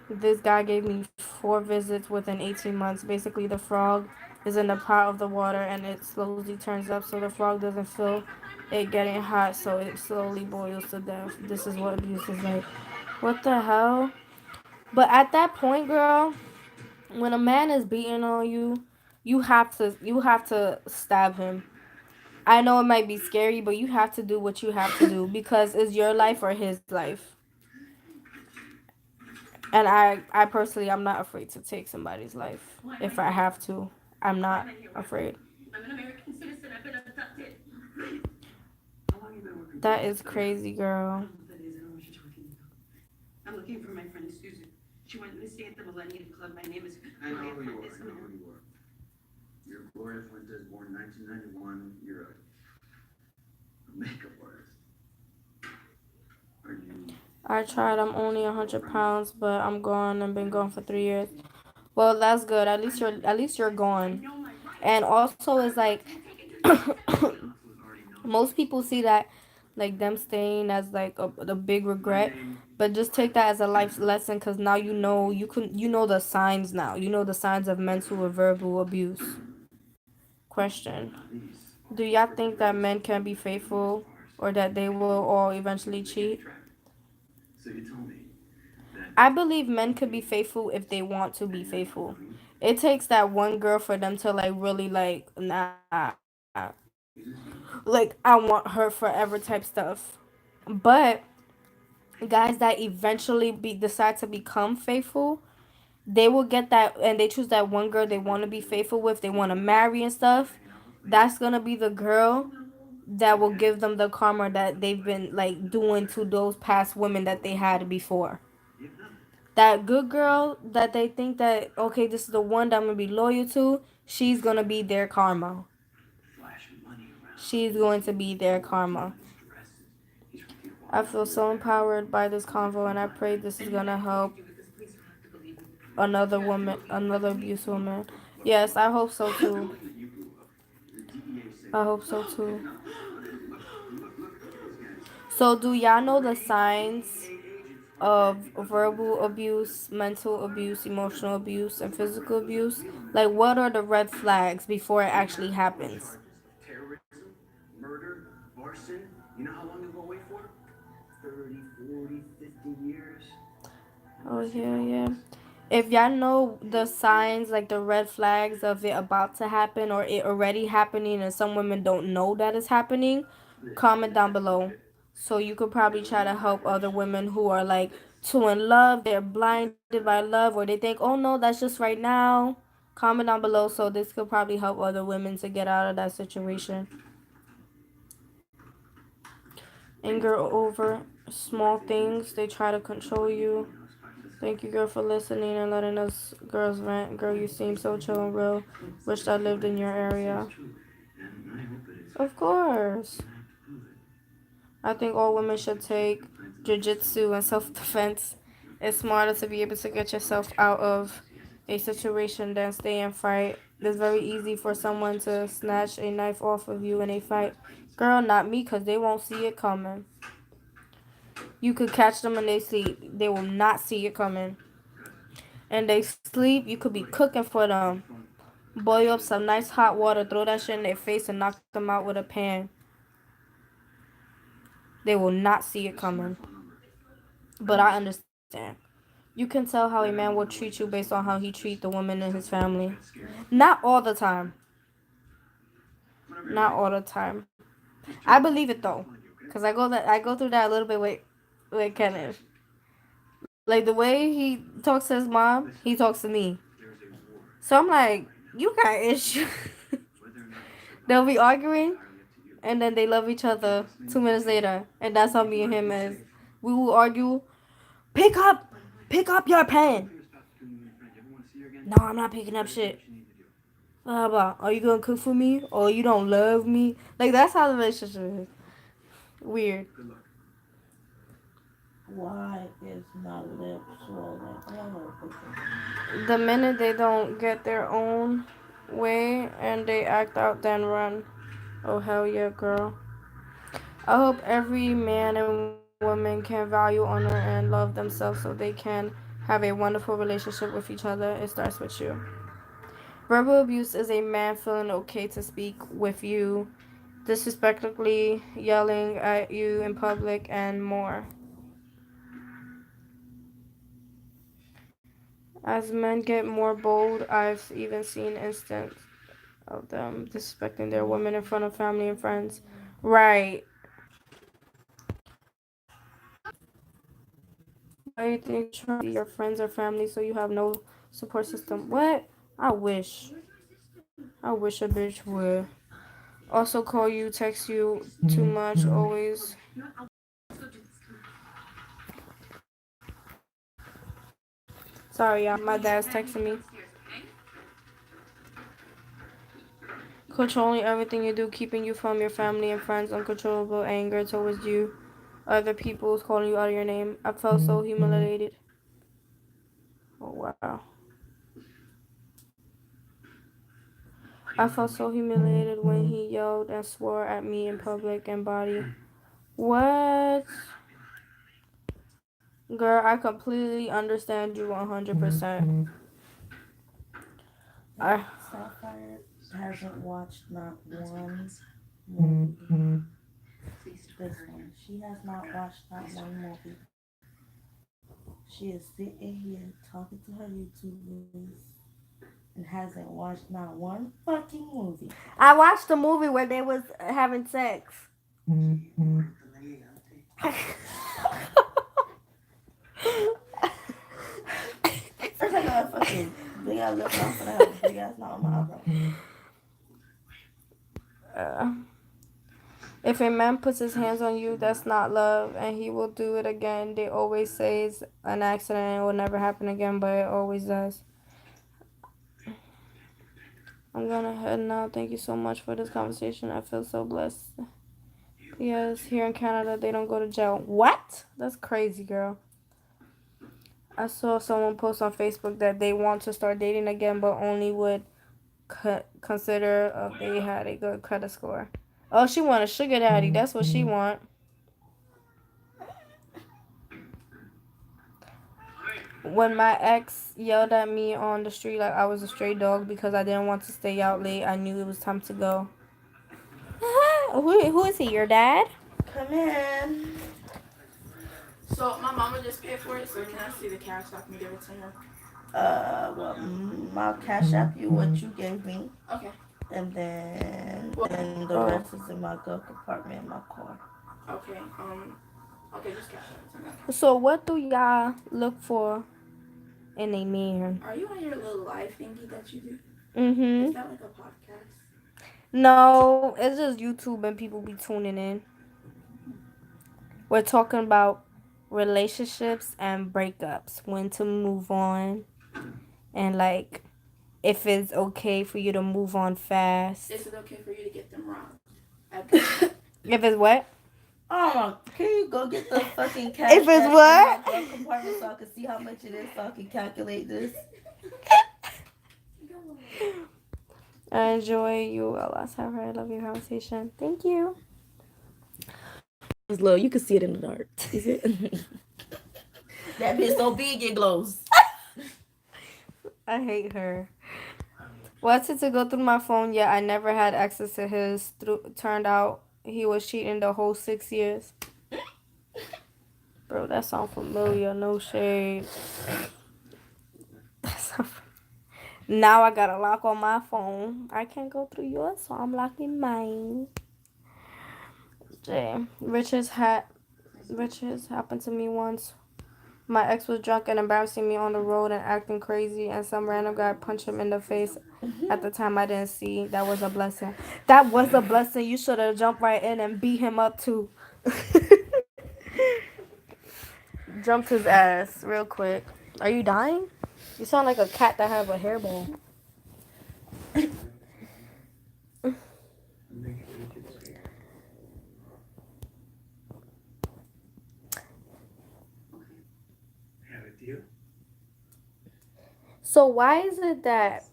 This guy gave me 4 visits within 18 months. Basically, the frog is in the pot of the water, and it slowly turns up so the frog doesn't feel it getting hot, so it slowly boils to death. This is what abuse is like. What the hell? But at that point, girl, when a man is beating on you, you have to stab him. I know it might be scary, but you have to do what you have to do because it's your life or his life. And I personally, I'm not afraid to take somebody's life if I have to. I'm not afraid. I'm an American citizen. I've been abducted. That is crazy, I girl. don't know what that is. I don't know what you're talking about. I'm looking for my friend Susan. She went missing at the Millennium Club. My name is I know Gloria who you are. Fuentes. I know who you are. You're Gloria Fuentes, born 1991. You're a makeup artist. Are you I tried. I'm only 100 pounds, but I'm gone and been gone for 3 years. Well, that's good. At least you're I gone. know my rights. And also, it's like You've taken too long to tell me. most people see that like them staying as like the big regret, but just take that as a life lesson because now you know the signs now. You know the signs of mental or verbal abuse. Question: these Do y'all think that men can be faithful or that they will all eventually cheat? So you told me that I believe men could be faithful if they want to be faithful. It takes that one girl for them to like really like nah, like I want her forever type stuff. But guys that eventually decide to become faithful, they will get that and they choose that one girl they want to be faithful with, they want to marry and stuff. That's gonna be the girl that will give them the karma that they've been like doing to those past women that they had before. That good girl that they think that okay, this is the one that I'm gonna be loyal to, she's gonna be their karma. flashing money around. She's going to be their karma. I feel so empowered by this convo, and I pray this is And when gonna I told help you because police will have to believe me. another You have to woman, believe what I another believe. abused woman. Yes, I hope so too. Building that you grew up, the DEA say I hope so too. no. Look at these guys. So, do y'all know the signs DEA agents are of dead because of verbal this. abuse, mental abuse, emotional abuse, and physical abuse? Like, what are the red flags before it actually happens? Terrorism, murder, arson. You know how long you'll go away for? 30, 40, 50 years. Oh, yeah, yeah. If y'all know the signs, like the red flags of it about to happen or it already happening, and some women don't know that it's happening, comment down below. So you could probably try to help other women who are like too in love, they're blinded by love, or they think, oh no, that's just right now. Comment down below so this could probably help other women to get out of that situation. Anger over small things, they try to control you. Thank you, girl, for listening and letting us girls rant. Girl, you seem so chill and real. Wish I lived in your area. And I hope it is. Of course. I have to prove it. I think all women should take jujitsu and self defense. It's smarter to be able to get yourself out of a situation than stay and fight. It's very easy for someone to snatch a knife off of you in a fight. Girl, not me, because they won't see it coming. You could catch them in they sleep. They will not see it coming. And they sleep, you could be cooking for them. Boil up some nice hot water, throw that shit in their face, and knock them out with a pan. They will not see it coming. But I understand. You can tell how a man will treat you based on how he treat the woman in his family. Not all the time. Not all the time. I believe it though, cause I go through that a little bit with Kenneth. Like the way he talks to his mom, he talks to me. So I'm like, you got issues. They'll be arguing, and then they love each other 2 minutes later, and that's how me and him is. We will argue. Pick up, pick up your pen. No, I'm not picking up shit. Blah blah. Are you gonna cook for me, or you don't love me? Like that's how the relationship is. Weird. Why is my lip swollen? I don't know if The minute they don't get their own way and they act out, then run. Oh hell yeah, girl. I hope every man and woman can value, honor, and love themselves so they can have a wonderful relationship with each other. It starts with you. Verbal abuse is a man feeling okay to speak with you, disrespectfully yelling at you in public, and more. As men get more bold, I've even seen instances of them disrespecting their women in front of family and friends. Right. Why you think you're trying to see your friends or family so you have no support system? What? I wish. I wish a bitch would. Also call you, text you too much, always. Sorry, y'all. My dad's texting me. Controlling everything you do, keeping you from your family and friends, uncontrollable anger towards you, other people calling you out of your name. I felt so humiliated. Oh, wow. I felt so humiliated when he yelled and swore at me in public and body. What? Girl, I completely understand you 100%. I Sapphire hasn't watched not one movie. This one. She has not watched not one movie. She is sitting here talking to her YouTubers and hasn't watched not one fucking movie. I watched the movie where they was having sex. First I got a fucking big ass lip mouth and I have a big ass knot on my eyebrow. uh, if a man puts his hands on you, that's not love, and he will do it again. They always say it's an accident and it will never happen again, but it always does. I'm gonna head now. Thank you so much for this conversation. I feel so blessed. Yes, here in Canada, they don't go to jail. What? That's crazy, girl. I saw someone post on Facebook that they want to start dating again, but only would consider if they had a good credit score. Oh, she want a sugar daddy. That's what she want. When my ex yelled at me on the street like I was a stray dog because I didn't want to stay out late, I knew it was time to go. Who is he? Your dad? Come in. So my mama just paid for it, so can I see the cash so I can give it to her? Well, I'll cash app you what you gave me, Okay. and then Well, and the rest is in my glove compartment in my car. Okay. Okay, just cash it to me. So what do y'all look for in a man? Are you on your little live thingy that you do? Mm-hmm. Is that like a podcast? No, it's just YouTube and people be tuning in. We're talking about relationships and breakups, when to move on, and like if it's okay for you to move on fast. Is it okay for you to get them robbed? If it's what? Oh, can you go get the fucking cash If it's app what? in my glove compartment so I can see how much it is so I can calculate this? I enjoy you a lot, Sarah. I love your conversation. Thank you. It's low. You can see it in the dark. Is it? That bitch so big it glows. I hate her. What's it to go through my phone? Yeah, I never had access to his. Turned out he was cheating the whole 6 years. Bro, that sound familiar. No shade. Now I got a lock on my phone. I can't go through yours, so I'm locking mine. Jay, Richard's happened to me once. My ex was drunk and embarrassing me on the road and acting crazy, and some random guy punched him in the face. At the time, I didn't see. That was a blessing. That was a blessing. You should have jumped right in and beat him up too. Jumped his ass real quick. Are you dying? You sound like a cat that have a hairball. So why is it that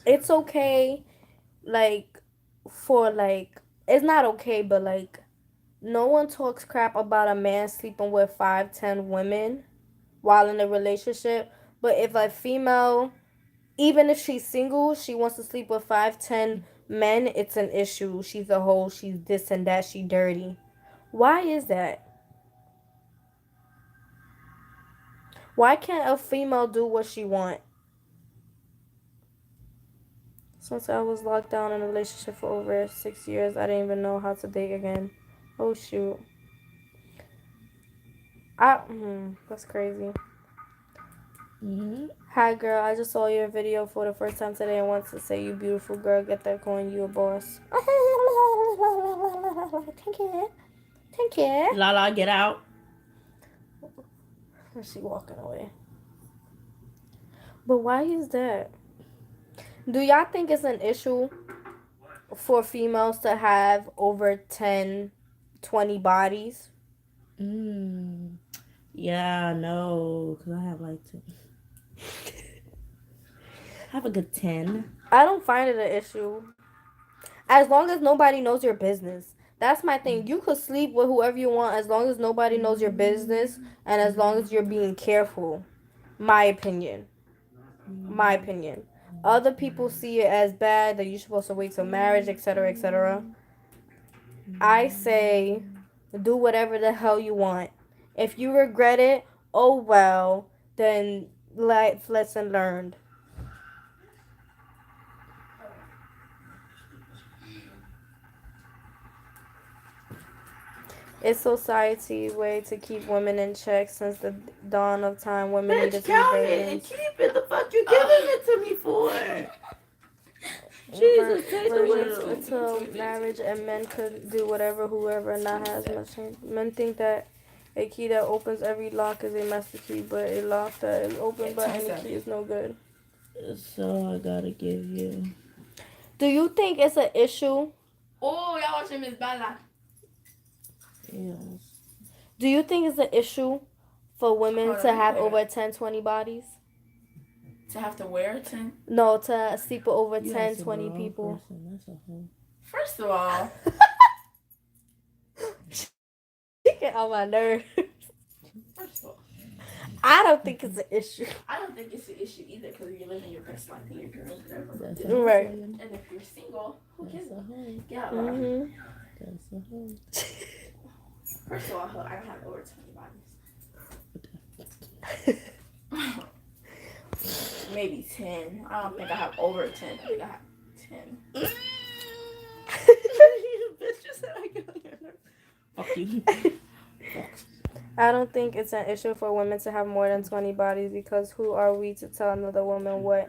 it's okay, like, for like, it's not okay, but like, no one talks crap about a man sleeping with 5, 10 women while in a relationship. But if a female, even if she's single, she wants to sleep with 5, 10 men, it's an issue. She's a hoe. She's this and that. She dirty. Why is that? Why can't a female do what she want? Since I was locked down in a relationship for over 6 years, I didn't even know how to date again. Oh shoot. That's crazy. Mm-hmm. Hi, girl. I just saw your video for the first time today and want to say you beautiful, girl. Get that coin. You a boss. Thank you. Thank you. Lala, get out. She walking away. But why is that? Do y'all think it's an issue for females to have over 10, 20 bodies? Yeah, no, because I have like two. I have a good 10. I don't find it an issue. As long as nobody knows your business. That's my thing. You could sleep with whoever you want as long as nobody knows your business and as long as you're being careful. My opinion. My opinion. Other people see it as bad that you're supposed to wait till marriage, etc., etc. I say do whatever the hell you want. If you regret it, oh well, then lesson learned. It's society's way to keep women in check since the dawn of time. Women Bitch, needed to be count it and virgins. keep it. The fuck you giving it to me for? Jesus, take the Virgins wheel. until marriage, and men could do whatever, whoever, not has much change. Men think that a key that opens every lock is a master key, but a lock that is opened by any key is no good. So I gotta give you. Do you think it's an issue? Oh, y'all watching Miss Bala. Yes. Do you think it's an issue for women Hold on, to let me have clear over 10, 20 bodies? To have to wear 10? No, to sleep with over You 10, asked the 20 wrong people. person. That's a whole. First of all, She get on my nerves. first of all, I don't think it's an issue. I don't think it's an issue either because you're living your best life and you're girls, whatever. That's a Right. whole. And if you're single, who cares? That's a whole. Get out of here. That's a whole. First of all, I don't have over 20 bodies. Maybe 10. I don't think I have over 10. I think I have 10. Bitch, you said I get on your nerves. Fuck you. I don't think it's an issue for women to have more than 20 bodies because who are we to tell another woman what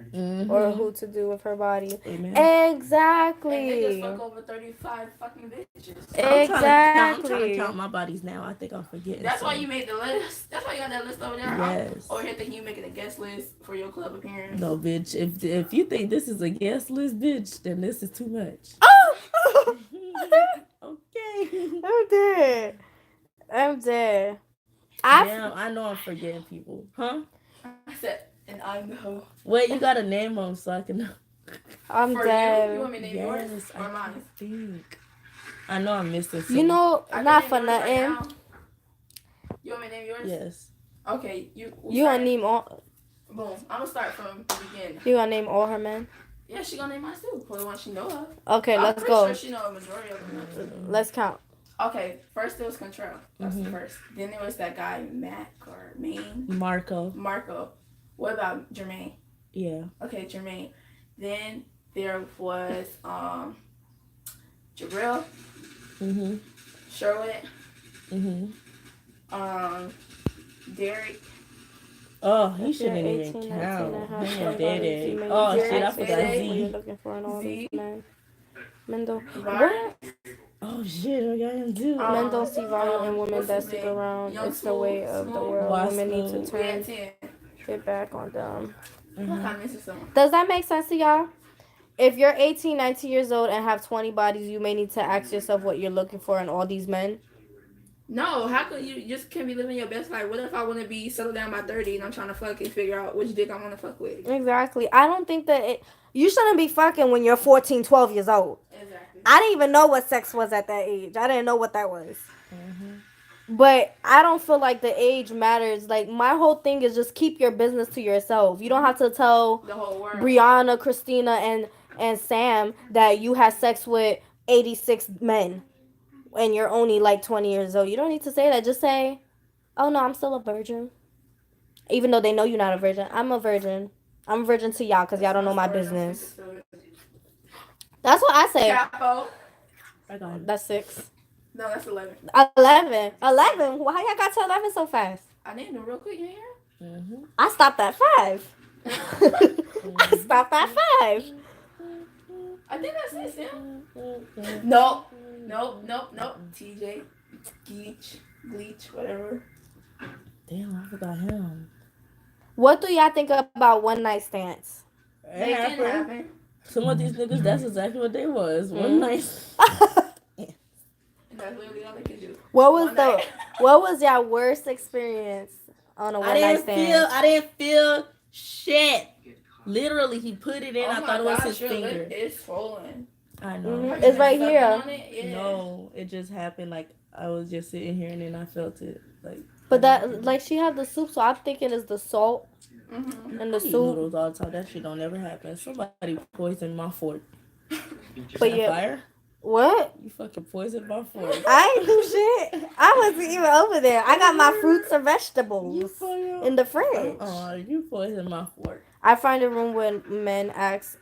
or who to do with her body? Amen. And Exactly. niggas fuck over 35 fucking bitches. I'm trying to Exactly. count my bodies now. I think I'm forgetting. That's why some. you made the list. That's why you got that list over there. Yes. I'm over here thinking you making a guest list for your club appearance. No, bitch. If you think this is a guest list, bitch, then this is too much. Oh! Okay. I'm dead. I'm dead. Damn, I know I'm forgetting people. Huh? I said, and I'm the hoe. Wait, you gotta name them so I can know. I'm For dead. you want me to name yours Yes, or I mine? think. I know I'm missing some. You know, I can not name for yours right nothing. now. You want me to name yours? Yes. Okay, you Gonna name all. Boom. I'm gonna start from the beginning. You gonna name all her men? Yeah, she gonna name mine too. For the one she know of. Okay, I'm let's pretty go. sure she know a majority of them. Let's count. Okay, first there was Control. That's the first. Then there was that guy Mac or Maine. Marco. What about Jermaine? Yeah. Okay, Jermaine. Then there was Jabril, Mhm. Sherwood, Mhm. Derek. Oh, he shouldn't You're even 18, 19 count. and a half, He 20 did bodies. it. You may Oh need to shit, I ask forgot yourself what Z. you're looking for in all Z. these men. Men don't. Var- What? Oh shit, I got him too. Men don't see value in women what's that his stick name? around. Young It's the way of the Smooth. world. Why Women need to Smooth? We had turn 10. it back on them. What kind of missing someone? Does that make sense to y'all? If you're 18, 19 years old and have 20 bodies, you may need to ask yourself what you're looking for in all these men. No, how could you just can't be living your best life? What if I want to be settled down by 30 and I'm trying to fucking figure out which dick I want to fuck with? Exactly. I don't think that you shouldn't be fucking when you're 14, 12 years old. Exactly. I didn't even know what sex was at that age. I didn't know what that was. But I don't feel like the age matters. Like, my whole thing is just keep your business to yourself. You don't have to tell The whole world. Brianna, Christina, and Sam that you had sex with 86 men and you're only like 20 years old. You don't need to say that. Just say, oh no, I'm still a virgin. Even though they know you're not a virgin. I'm a virgin. I'm a virgin to y'all because y'all don't know my business. That's what I say. Capo. I got him. That's 6. No, that's 11. 11. 11? Well, how y'all got to 11 so fast? I named them real quick. You hear? I stopped at 5. I stopped at 5. I think that's it, Sam. Nope. TJ, Gleech, whatever. Damn, I forgot him. What do y'all think about one night stands? They can happen. Some of these niggas, that's exactly what they was. One night. That's literally all they can do. What was y'all worst experience on a one night stand? I didn't feel shit. Literally, he put it in. Oh I my thought it was gosh, his your finger. lip is swollen. I know. Mhm. It's right here. On it? Yeah. No, it just happened. Like I was just sitting here and then I felt it. Like. But that, like, she had the soup, so I'm thinking it's the salt Mm-hmm. and the I eat soup. noodles all the time. That shit don't ever happen. Somebody poisoned my fork. But yeah, Fire? what? You fucking poisoned my fork. I ain't do shit. I wasn't even over there. I got my fruits and vegetables in the fridge. Oh, you poisoned my fork. I find a room when men ask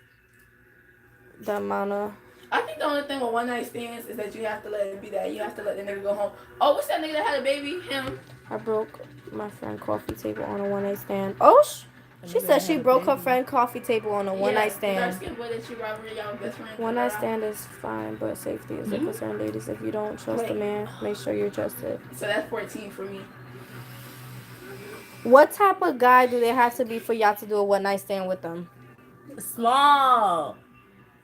the amount of. I think the only thing with one night stands is that you have to let it be that. You have to let the nigga go home. Oh, what's that nigga that had a baby? Him. I broke my friend coffee table on a one night stand. Oh, she said she broke her friend coffee table on a one night The stand. dark-skinned boy that you robbed y'all best friend. One night stand is fine, but safety is a concern, ladies. If you don't trust a man, make sure you're trusted. So that's 14 for me. What type of guy do they have to be for y'all to do a one night stand with them? Small.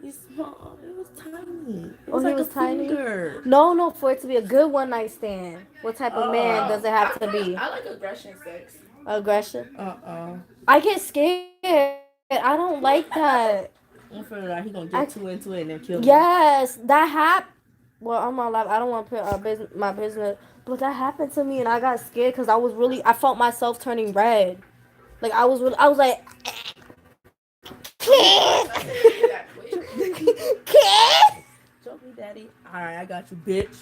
He's small. It was tiny. It was he like was a tiny? finger. No, for it to be a good one night stand. What type of man does it have to be? I like aggression sex. Aggression? Uh-uh. I get scared. I don't like that. I'm afraid that he gonna get too into it and then kill me. Yes, that happened. Well, I'm on live. I don't want to put my business, but that happened to me, and I got scared because I felt myself turning red. Like I was like, That quick. kid. Choke me, daddy. All right, I got you, bitch.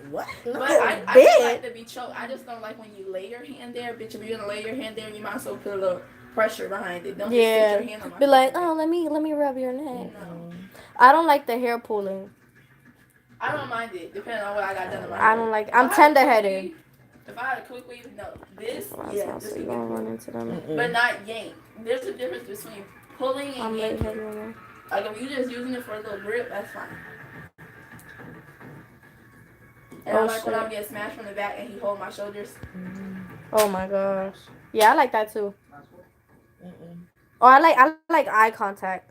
What? But No. I just like to be choked. I just don't like when you lay your hand there, bitch. If you're gonna lay your hand there, you might as well put a little pressure behind it. Don't just stick your hand on my Be like, face. oh, let me rub your neck. No. I don't like the hair pulling. I don't mind it, depending on what I got done to my I hair. don't like. If I'm I had a tender quick headed. weave- If I had a quick weave, no. This, yeah, this So would you be gonna cool. run into them. But not yank. There's a difference between pulling and I'm yanking. lightheaded. Like if you just using it for a little grip, that's fine. And I like when I'm getting smashed from the back and he hold my shoulders. Oh my gosh. Yeah, I like that too. Oh, I like eye contact.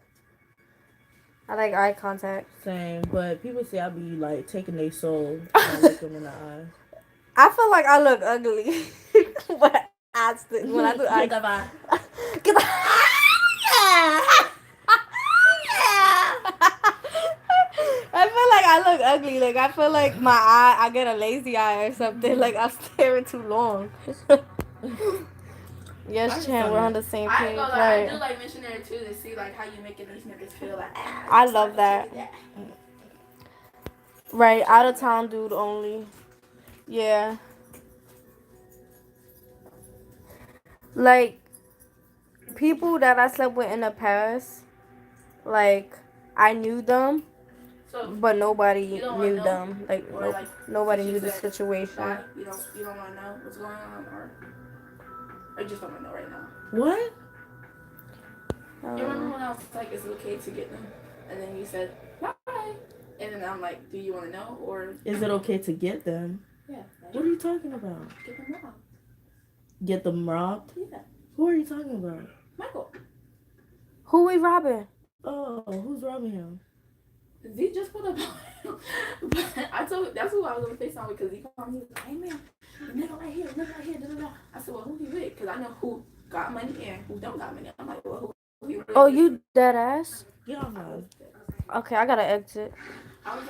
I like eye contact. Same, but people say I be like taking their soul when I look them in the eyes. I feel like I look ugly when I do eye Goodbye. I feel like I look ugly. Like I feel like my eye, I get a lazy eye or something. Like I'm staring too long. Yes, Chan, we're on the same I page, ain't gonna lie, I do right? like missionary too to see like how you making these niggas feel like. I love that. Right, out of town dude only. Yeah. Like people that I slept with in the past, like I knew them, So but nobody you don't knew wanna know? them. Like, Or like nobody she knew the said, situation. why? You don't want to know what's going on, or you just don't want to know right now. What? You remember when I was like, it's okay to get them, and then you said bye, and then I'm like, do you want to know, or Is it okay to get them? yeah, What are you talking about? get them wrong? Get them robbed? Yeah, Who are you talking about? Michael. Who we robbing? Oh, who's robbing him? Z just put up. I told that's who I was on FaceTime with because he called me. He was like, hey man, the nigga right here, da da da. I said, well, who he with? Because I know who got money and who don't got money. I'm like, well, who he with? Oh, you dead ass? Get off of us. Okay, I gotta exit. I was like.